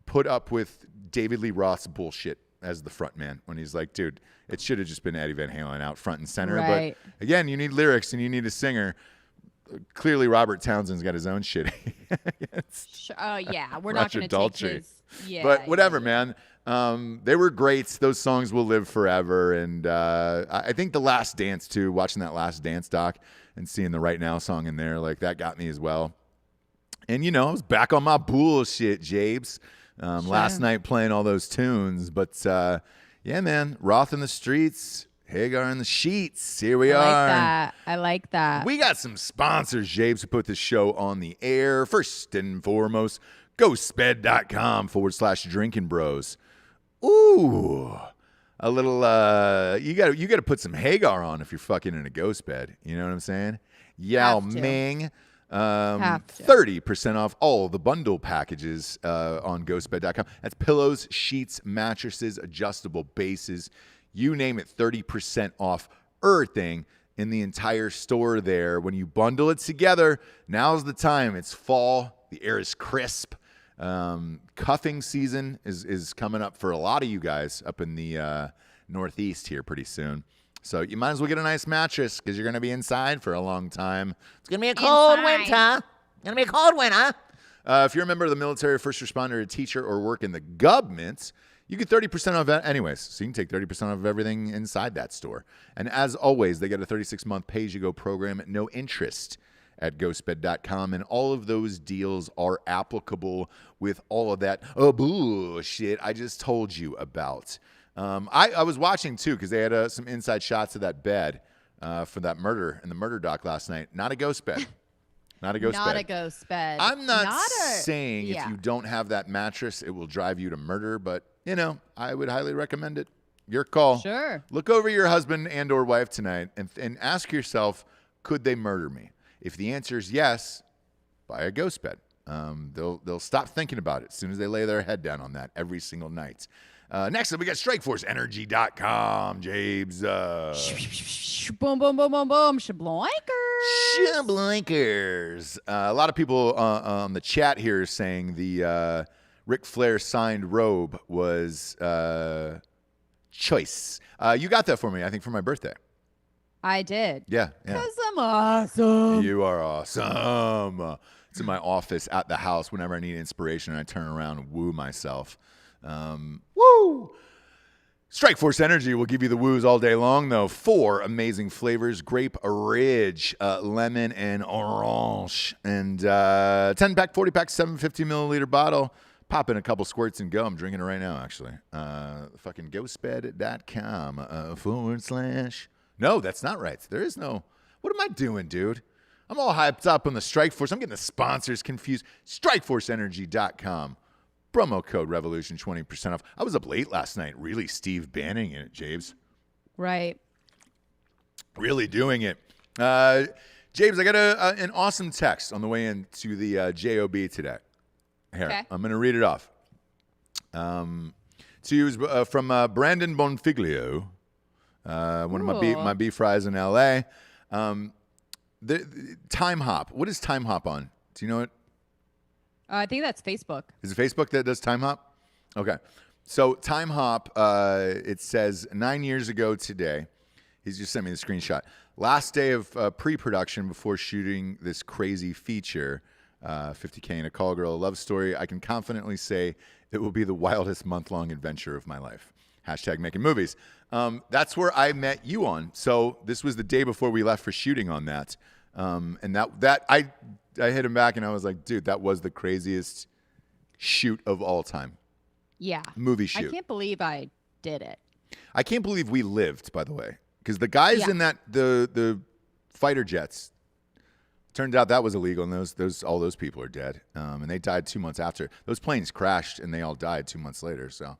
put up with David Lee Roth's bullshit as the front man when he's like, dude, it should have just been Eddie Van Halen out front and center. Right. But again, you need lyrics and you need a singer. Clearly, Robert Townsend's got his own shit. Yeah, we're not going to take his. Yeah, but whatever, man. They were great. Those songs will live forever. And I think The Last Dance, too, watching that Last Dance doc and seeing the Right Now song in there, like that got me as well. And, I was back on my bullshit, Jabes, last night playing all those tunes. But, yeah, man, Roth in the streets, Hagar and the sheets. Here we I are. like that. I like that. We got some sponsors, Japes, who put this show on the air. First and foremost, ghostbed.com/Drinkin Bros. Ooh. A little, you got to put some Hagar on if you're fucking in a ghost bed. You know what I'm saying? Yao Ming. 30% off all the bundle packages on ghostbed.com. That's pillows, sheets, mattresses, adjustable bases. You name it, 30% off everything in the entire store there. When you bundle it together, now's the time. It's fall. The air is crisp. Cuffing season is coming up for a lot of you guys up in the Northeast here pretty soon. So you might as well get a nice mattress because you're going to be inside for a long time. It's going to be a cold winter. If you're a member of the military, first responder, a teacher, or work in the government, you get 30% off that anyways. So you can take 30% off of everything inside that store. And as always, they get a 36-month pay-as-you-go program at no interest at ghostbed.com, and all of those deals are applicable with all of that bullshit I just told you about. I was watching, too, because they had some inside shots of that bed for that murder in the murder doc last night. Not a ghost bed. Not a ghost bed. Not a ghost bed. I'm not saying if you don't have that mattress, it will drive you to murder, but, you know, I would highly recommend it. Your call. Sure. Look over your husband and or wife tonight and ask yourself, could they murder me? If the answer is yes, buy a ghost bed. They'll stop thinking about it as soon as they lay their head down on that every single night. Next up, we got StrikeForceEnergy.com, Jabes. Boom, boom, boom, boom, boom. Shabloinkers. Shabloinkers. A lot of people on the chat here saying the Ric Flair signed robe was choice. You got that for me, I think, for my birthday. I did. Yeah. Because I'm awesome. You are awesome. It's in my office at the house whenever I need inspiration, and I turn around and woo myself. Woo! Strikeforce Energy will give you the woos all day long, though. 4 amazing flavors: grape, ridge, lemon, and orange. And 10-pack, 40-pack, 750 milliliter bottle. Pop in a couple squirts and go. I'm drinking it right now, actually. Fucking ghostbed.com / No, that's not right. There is no. What am I doing, dude? I'm all hyped up on the Strikeforce. I'm getting the sponsors confused. StrikeForceEnergy.com. Promo code Revolution, 20% off. I was up late last night, really Steve Banning in it, Jabes. Right. Really doing it. Jabes, I got an awesome text on the way into the JOB today. Here, okay. I'm going to read it off. To use from Brandon Bonfiglio. One of my beef fries in L.A. The Time Hop. What is Time Hop on? Do you know it? I think that's Facebook. Is it Facebook that does Time Hop? Okay. So Time Hop, it says 9 years ago today. He's just sent me the screenshot. Last day of pre-production before shooting this crazy feature, 50K in a Call Girl, a love story. I can confidently say it will be the wildest month-long adventure of my life. # making movies. That's where I met you on. So this was the day before we left for shooting on that. And that I hit him back and I was like, dude, that was the craziest shoot of all time. Yeah. Movie shoot. I can't believe I did it. I can't believe we lived, by the way. Because the guys in that the fighter jets, turned out that was illegal, and all those people are dead. And they died 2 months after. Those planes crashed and they all died 2 months later. So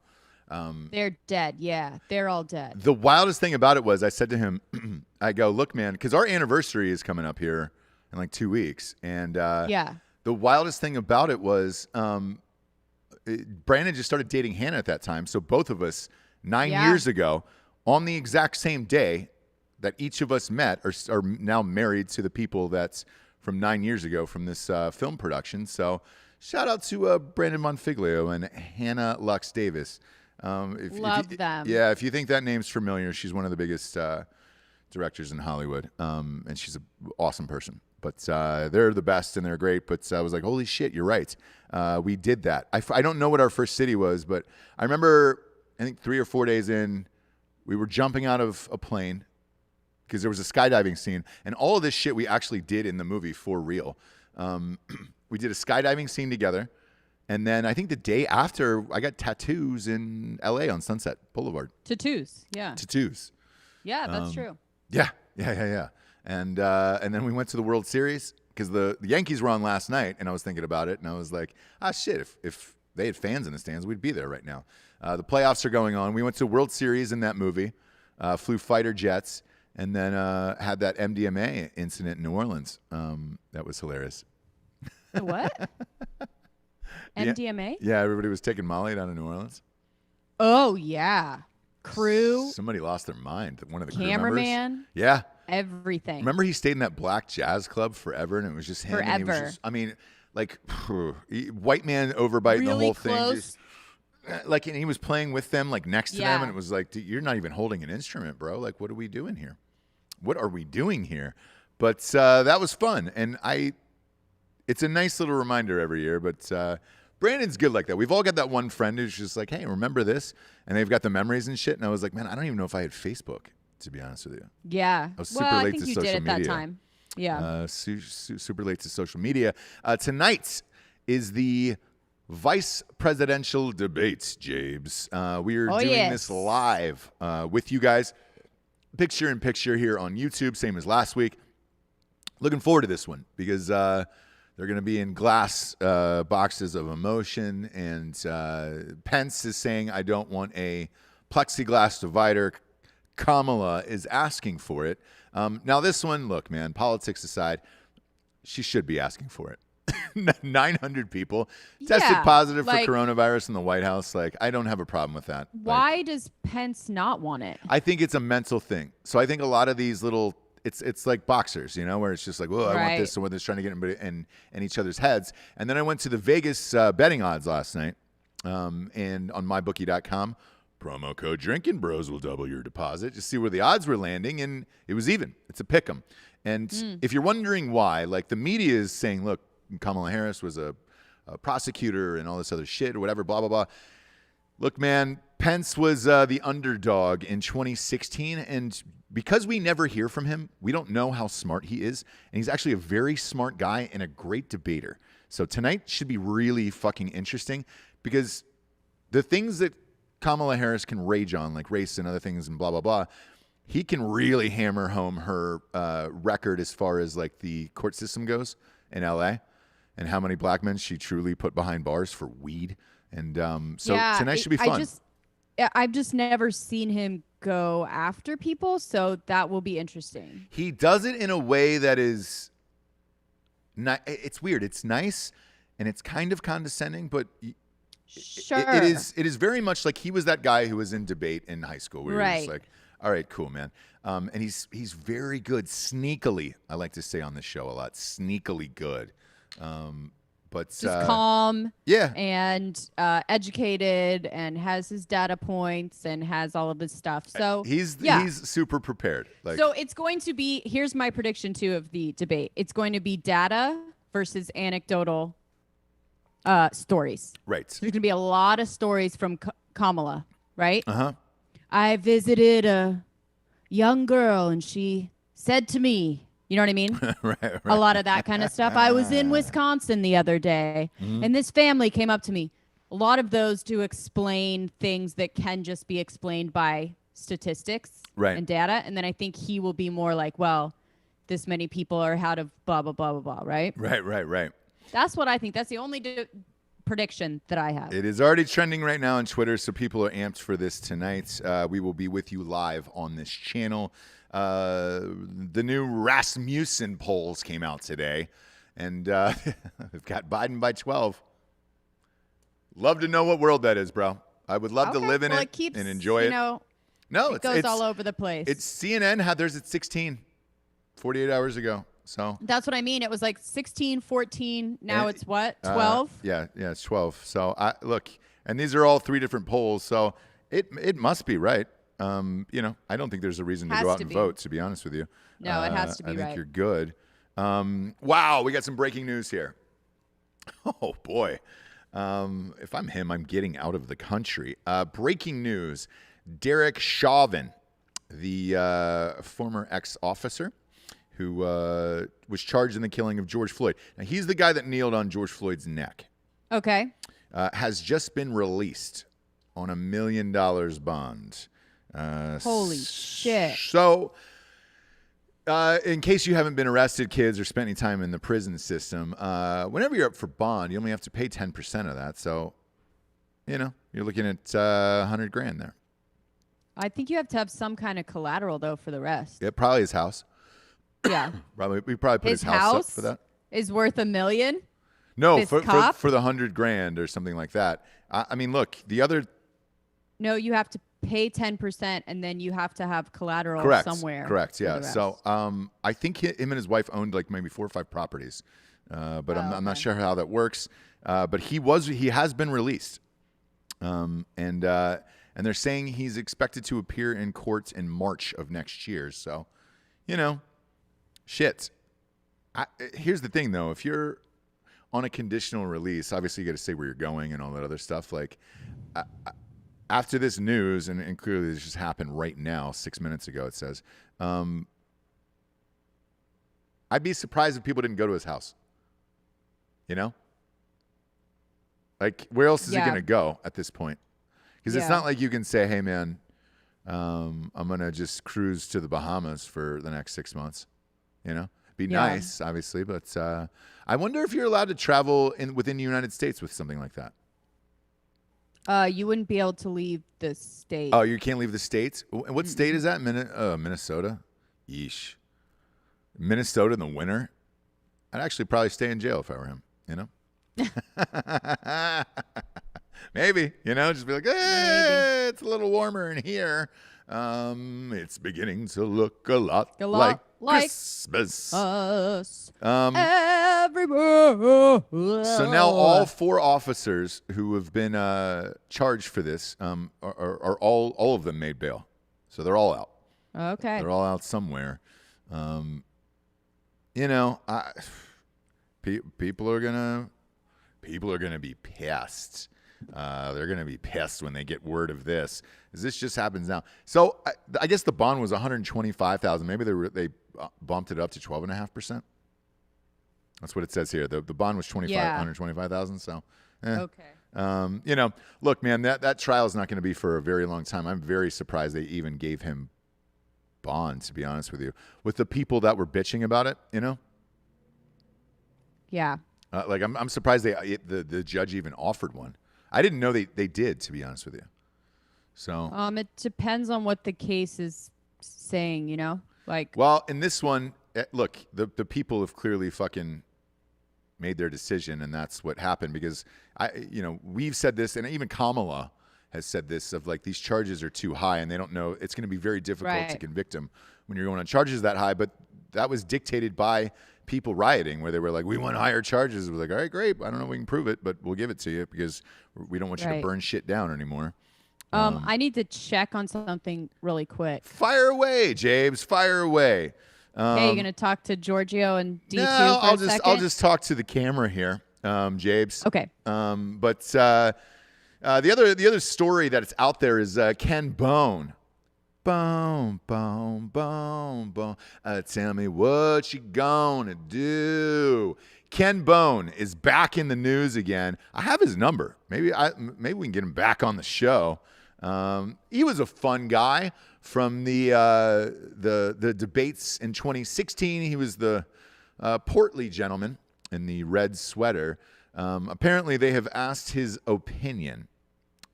they're dead. Yeah, they're all dead. The wildest thing about it was I said to him, I go, look, man, because our anniversary is coming up here in like 2 weeks. And the wildest thing about it was Brandon just started dating Hannah at that time. So both of us 9 years ago, on the exact same day that each of us met, are now married to the people that's from 9 years ago from this film production. So shout out to Brandon Monfiglio and Hannah Lux Davis. Love them. Yeah, if you think that name's familiar, she's one of the biggest directors in Hollywood, and she's an awesome person. But they're the best and they're great. But I was like, holy shit, you're right. We did that. I don't know what our first city was, but I remember, I think 3 or 4 days in, we were jumping out of a plane because there was a skydiving scene. And all of this shit we actually did in the movie for real. We did a skydiving scene together. And then I think the day after, I got tattoos in L.A. on Sunset Boulevard. Tattoos, yeah. Tattoos. Yeah, that's true. Yeah. And then we went to the World Series because the Yankees were on last night, and I was thinking about it, and I was like, shit, if they had fans in the stands, we'd be there right now. The playoffs are going on. We went to World Series in that movie, flew fighter jets, and then had that MDMA incident in New Orleans. That was hilarious. The what? MDMA? Yeah, everybody was taking Molly down in New Orleans. Oh, yeah. Crew. Somebody lost their mind. One of the Cameraman. crew members. Yeah. Everything. Remember he stayed in that black jazz club forever, and it was just him. Forever. And he was just, I mean, like, white man overbiting really the whole close. thing. Just, like, and he was playing with them, like, next to them, and it was like, dude, you're not even holding an instrument, bro. Like, what are we doing here? What are we doing here? But that was fun, and it's a nice little reminder every year, but Brandon's good like that. We've all got that one friend who's just like, hey, remember this? And they've got the memories and shit, and I was like, man, I don't even know if I had Facebook, to be honest with you. Yeah. I was super late I think to you social did at media. that time. Yeah. Super late to social media. Tonight is the vice presidential debates, Jabes. We are doing this live with you guys, picture in picture here on YouTube, same as last week. Looking forward to this one because they're going to be in glass boxes of emotion, and Pence is saying, I don't want a plexiglass divider. Kamala is asking for it. Now, this one, look, man, politics aside, she should be asking for it. 900 people tested positive for coronavirus in the White House. Like, I don't have a problem with that. Why does Pence not want it? I think it's a mental thing. So I think a lot of these little, it's like boxers, you know, where it's just like, well, I want this, and what they're trying to get in each other's heads. And then I went to the Vegas betting odds last night, and on mybookie.com. Promo code Drinkin Bros will double your deposit. Just see where the odds were landing, and it was even. It's a pick 'em. And if you're wondering why, like the media is saying, look, Kamala Harris was a prosecutor and all this other shit or whatever, blah, blah, blah. Look, man, Pence was the underdog in 2016, and because we never hear from him, we don't know how smart he is, and he's actually a very smart guy and a great debater. So tonight should be really fucking interesting because the things that Kamala Harris can rage on, like race and other things and blah, blah, blah, he can really hammer home her record as far as like the court system goes in L.A. and how many black men she truly put behind bars for weed. And tonight should be fun. I've just never seen him go after people, so that will be interesting. He does it in a way that is it's weird. It's nice, and it's kind of condescending, but sure. It is very much like he was that guy who was in debate in high school where he was like, all right, cool, man. And he's very good, sneakily. I like to say on this show a lot, sneakily good. But just calm, yeah, and educated, and has his data points and has all of his stuff. So he's super prepared. Like, so it's going to be. Here's my prediction too of the debate. It's going to be data versus anecdotal stories. Right. There's going to be a lot of stories from Kamala. Right. I visited a young girl, and she said to me. You know what I mean? right. A lot of that kind of stuff. I was in Wisconsin the other day, and this family came up to me. A lot of those to explain things that can just be explained by statistics and data. And then I think he will be more like, well, this many people are out of blah, blah, blah, blah, blah, right? Right. That's what I think. That's the only prediction that I have. It is already trending right now on Twitter, so people are amped for this tonight. We will be with you live on this channel. The new Rasmussen polls came out today, and they've got Biden by 12. Love to know what world that is, bro. I would love to live in it and enjoy it. No, it goes all over the place. It's CNN had theirs at 16, 48 hours ago. So that's what I mean. It was like 16, 14. Now it's what? 12? Yeah, it's 12. So look, and these are all three different polls, so it must be right. I don't think there's a reason to go out and vote, to be honest with you. No, it has to be right. I think right. you're good. Wow, we got some breaking news here. Oh, boy. If I'm him, I'm getting out of the country. Breaking news. Derek Chauvin, the former ex-officer who was charged in the killing of George Floyd. Now, he's the guy that kneeled on George Floyd's neck. Okay. Has just been released on $1 million bond. Holy shit. So, in case you haven't been arrested, kids, or spent any time in the prison system, whenever you're up for bond, you only have to pay 10% of that. So, you're looking at $100,000 there. I think you have to have some kind of collateral though for the rest. Yeah, probably his house. Yeah. We probably put his house up for that. Is worth $1 million? No, for the $100,000 or something like that. I mean, look, the other. No, you have to pay 10% and then you have to have collateral somewhere. Correct. Yeah. So, I think him and his wife owned like maybe 4 or 5 properties, but I'm not sure how that works. But he has been released, and they're saying he's expected to appear in court in March of next year. So, shit. Here's the thing, though. If you're on a conditional release, obviously you got to say where you're going and all that other stuff. Like, after this news, and clearly this just happened right now, 6 minutes ago, it says, I'd be surprised if people didn't go to his house. Like, where else is he going to go at this point? Because it's not like you can say, hey, man, I'm going to just cruise to the Bahamas for the next 6 months. Be nice, obviously, but I wonder if you're allowed to travel within the United States with something like that. You wouldn't be able to leave the state. Oh, you can't leave the states? And what state is that? Minnesota? Yeesh. Minnesota in the winter? I'd actually probably stay in jail if I were him, Maybe, just be like, hey, it's a little warmer in here. It's beginning to look a lot like Christmas. Us. Everywhere. So now all 4 officers who have been charged for this are all of them made bail. So they're all out. Okay. They're all out somewhere. People are gonna be pissed. They're going to be pissed when they get word of this. This just happens now. So I guess the bond was $125,000. Maybe they bumped it up to 12.5%. That's what it says here. The bond was $125,000. So, okay. Look, man, that trial is not going to be for a very long time. I'm very surprised they even gave him bond, to be honest with you, with the people that were bitching about it. Yeah. I'm surprised the judge even offered one. I didn't know they did, to be honest with you. So it depends on what the case is saying, Well, in this one, look, the people have clearly fucking made their decision, and that's what happened, because we've said this, and even Kamala has said this, of like, these charges are too high and they don't know, it's going to be very difficult to convict him when you're going on charges that high. But that was dictated by people rioting, where they were like, we want higher charges. We're like, all right, great. I don't know if we can prove it, but we'll give it to you because we don't want you to burn shit down anymore. I need to check on something really quick. Fire away, James. Fire away. Hey, you going to talk to Giorgio and D2 no, for a second? I'll just talk to the camera here, James. Okay. But the other story that's out there is Ken Bone. Bone. Tell me what you gonna do. Ken Bone is back in the news again. I have his number. Maybe we can get him back on the show. He was a fun guy from the debates in 2016. He was the portly gentleman in the red sweater. Apparently, they have asked his opinion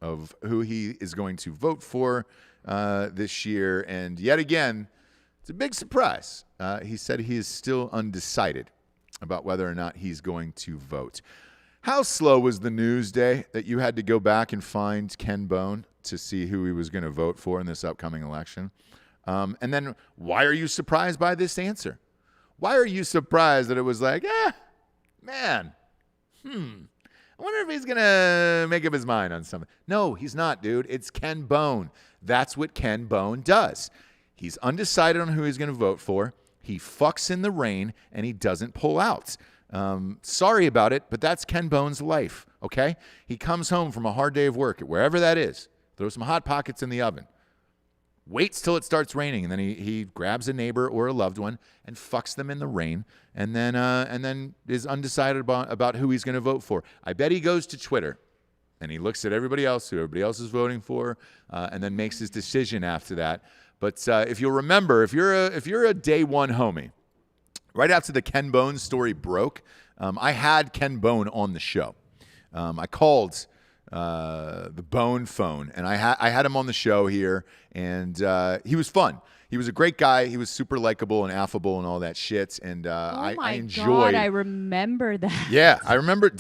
of who he is going to vote for this year, and yet again, it's a big surprise. He said he is still undecided about whether or not he's going to vote. How slow was the news day that you had to go back and find Ken Bone to see who he was going to vote for in this upcoming election? And then why are you surprised by this answer? Why are you surprised that it was like, man, I wonder if he's going to make up his mind on something. No, he's not, dude. It's Ken Bone. That's what Ken Bone does. He's undecided on who he's going to vote for. He fucks in the rain, and he doesn't pull out. Sorry about it, but that's Ken Bone's life, okay? He comes home from a hard day of work, wherever that is, throws some Hot Pockets in the oven, waits till it starts raining, and then he grabs a neighbor or a loved one and fucks them in the rain, and then is undecided about who he's going to vote for. I bet he goes to Twitter and he looks at everybody else, who everybody else is voting for, and then makes his decision after that. But if you'll remember, if you're a day one homie, right after the Ken Bone story broke, I had Ken Bone on the show. I called the Bone phone, and I had him on the show here, and he was fun. He was a great guy. He was super likable and affable and all that shit. And I enjoyed. God, I remember that. Yeah, I remember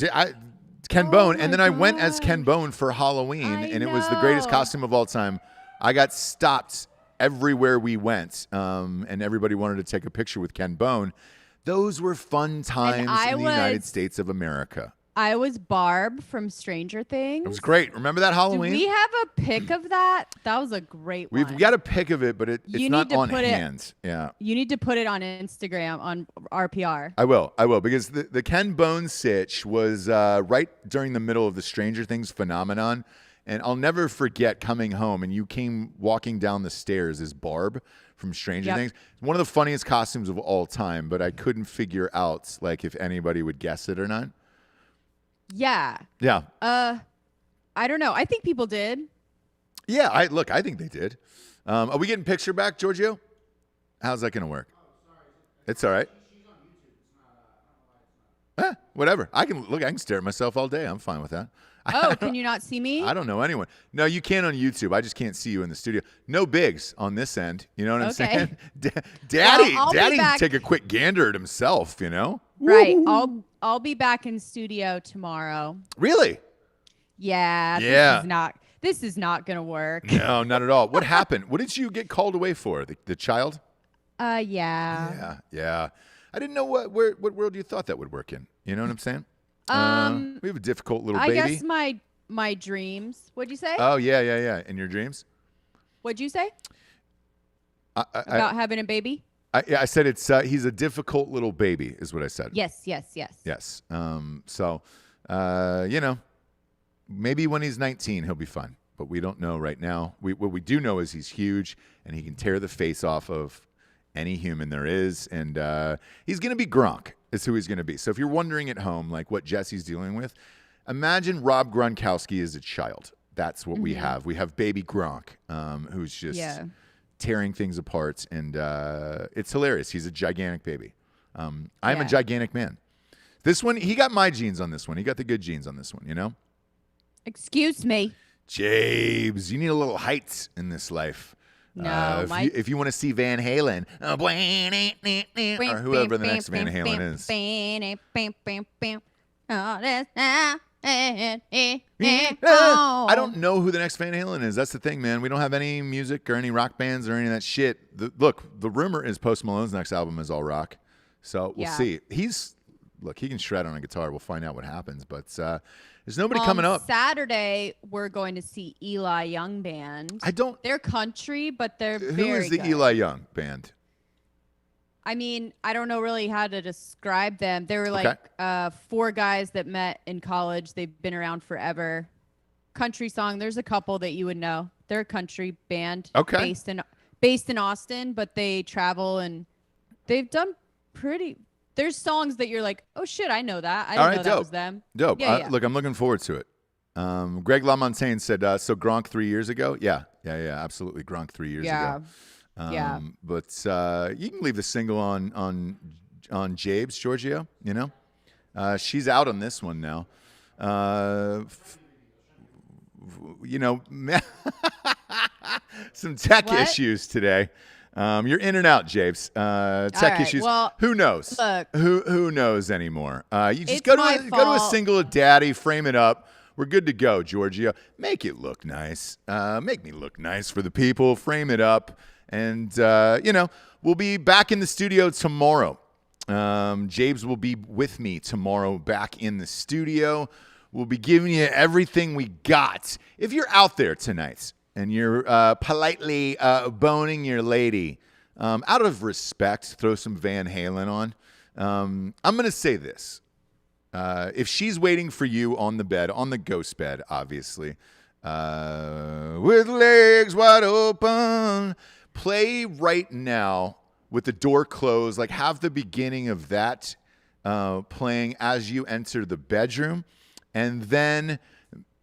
Ken Bone, and then I went as Ken Bone for Halloween, and it was the greatest costume of all time. I got stopped everywhere we went, and everybody wanted to take a picture with Ken Bone. Those were fun times in the United States of America. I was Barb from Stranger Things. It was great. Remember that Halloween? Do we have a pic of that? That was a great one. We've got a pic of it, but it's not on hand. Yeah. You need to put it on Instagram, on RPR. I will, because the Ken Bone sitch was right during the middle of the Stranger Things phenomenon. And I'll never forget coming home, and you came walking down the stairs as Barb from Stranger Things. One of the funniest costumes of all time, but I couldn't figure out if anybody would guess it or not. Yeah. Yeah. I don't know. I think people did. Yeah. I think they did. Are we getting picture back, Giorgio? How's that going to work? Oh, sorry. It's all right. She's on YouTube. It's not. I don't know why it's not. Whatever. I can stare at myself all day. I'm fine with that. Oh, can you not see me? I don't know anyone. No, you can on YouTube. I just can't see you in the studio. No bigs on this end. You know what I'm saying? Daddy take a quick gander at himself, you know? Right. I'll be back in studio tomorrow. Really? Yeah. This is not going to work. No, not at all. What happened? What did you get called away for? The child? Yeah. Yeah. I didn't know what world you thought that would work in. You know what I'm saying? We have a difficult little baby. I guess my dreams. What'd you say? Oh, yeah. In your dreams? What'd you say? About having a baby? I said he's a difficult little baby is what I said. Yes. So, maybe when he's 19, he'll be fine. But we don't know right now. What we do know is he's huge, and he can tear the face off of any human there is. And he's going to be Gronk is who he's going to be. So if you're wondering at home, what Jessie's dealing with, imagine Rob Gronkowski as a child. That's what we have. We have baby Gronk, who's just tearing things apart. And it's hilarious. He's a gigantic baby. I'm a gigantic man. This one, he got my genes on this one. He got the good genes on this one, you know? Excuse me. James, you need a little height in this life. No, if you want to see Van Halen, or whoever the next Van Halen is. I don't know who the next Van Halen is. That's the thing, man. We don't have any music or any rock bands or any of that shit. Look, the rumor is Post Malone's next album is all rock. So we'll see. He can shred on a guitar. We'll find out what happens. But there's nobody coming up. Saturday, we're going to see Eli Young Band. They're country, but they're very good. Who is the Eli Young Band? I mean, I don't know really how to describe them. They were four guys that met in college. They've been around forever. Country song. There's a couple that you would know. They're a country band. Okay. Based in Austin, but they travel and they've done pretty. There's songs that you're like, oh shit, I know that. I didn't know that was them. Dope. Look, I'm looking forward to it. Greg LaMontagne said, so Gronk 3 years ago? Yeah, absolutely. Gronk 3 years ago. But you can leave the single on Jabe's, Giorgio, you know? She's out on this one now. Some tech issues today. You're in and out, Japes. Tech issues. Well, who knows? Look, who knows anymore? You just go to a single of Daddy, frame it up. We're good to go, Giorgio. Make it look nice. Make me look nice for the people. Frame it up, and we'll be back in the studio tomorrow. Jabes will be with me tomorrow, back in the studio. We'll be giving you everything we got. If you're out there tonight and you're politely boning your lady, out of respect, throw some Van Halen on. I'm going to say this. If she's waiting for you on the bed, on the ghost bed, obviously, with legs wide open, play right now with the door closed. Like, have the beginning of that playing as you enter the bedroom. And then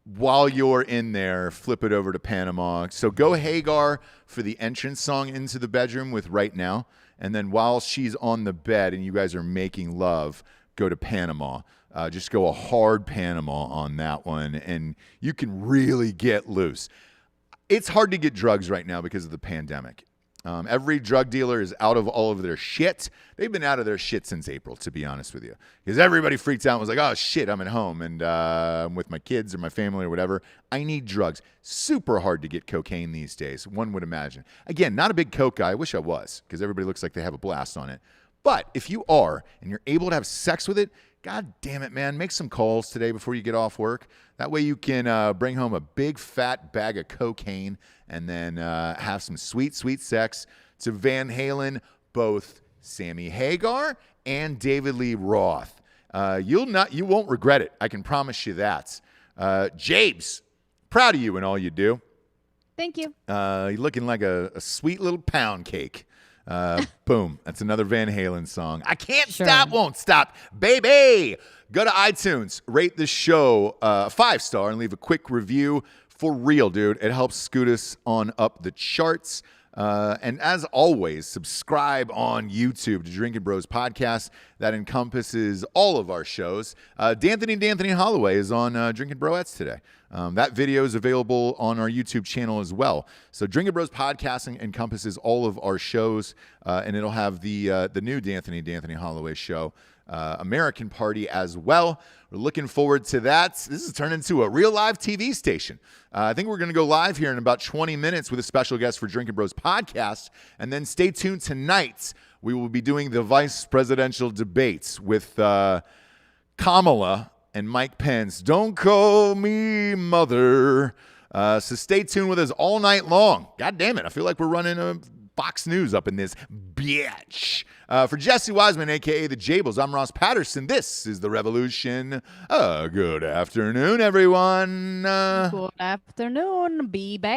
while you're in there, flip it over to Panama. So go Hagar for the entrance song into the bedroom with Right Now. And then while she's on the bed and you guys are making love, go to Panama. Just go a hard Panama on that one, and you can really get loose. It's hard to get drugs right now because of the pandemic. Every drug dealer is out of all of their shit. They've been out of their shit since April, to be honest with you. Because everybody freaked out and was like, oh, shit, I'm at home and I'm with my kids or my family or whatever. I need drugs. Super hard to get cocaine these days, one would imagine. Again, not a big coke guy. I wish I was, because everybody looks like they have a blast on it. But if you are and you're able to have sex with it, God damn it, man, make some calls today before you get off work. That way you can bring home a big fat bag of cocaine and then have some sweet, sweet sex to Van Halen, both Sammy Hagar and David Lee Roth. You won't regret it. I can promise you that. Jabes, proud of you and all you do. Thank you. You're looking like a sweet little pound cake. Boom. That's another Van Halen song. I can't stop, won't stop, baby. Go to iTunes, rate the show 5-star, and leave a quick review. For real, dude. It helps scoot us on up the charts. And as always, subscribe on YouTube to Drinkin Bros podcast. That encompasses all of our shows. D'Anthony Holloway is on Drinkin Broettes today. That video is available on our YouTube channel as well. So Drinkin Bros podcasting encompasses all of our shows, and it'll have the new D'Anthony Holloway show, American Party, as well. We're looking forward to that. This has turned into a real live TV station. I think we're going to go live here in about 20 minutes with a special guest for Drinkin Bros podcast. And then stay tuned tonight. We will be doing the vice presidential debates with Kamala and Mike Pence. Don't call me mother. So stay tuned with us all night long. God damn it. I feel like we're running a Fox News up in this bitch. For Jessie Wiseman, a.k.a. The Jables, I'm Ross Patterson. This is The Revolution. Good afternoon, everyone. Good afternoon. Be back.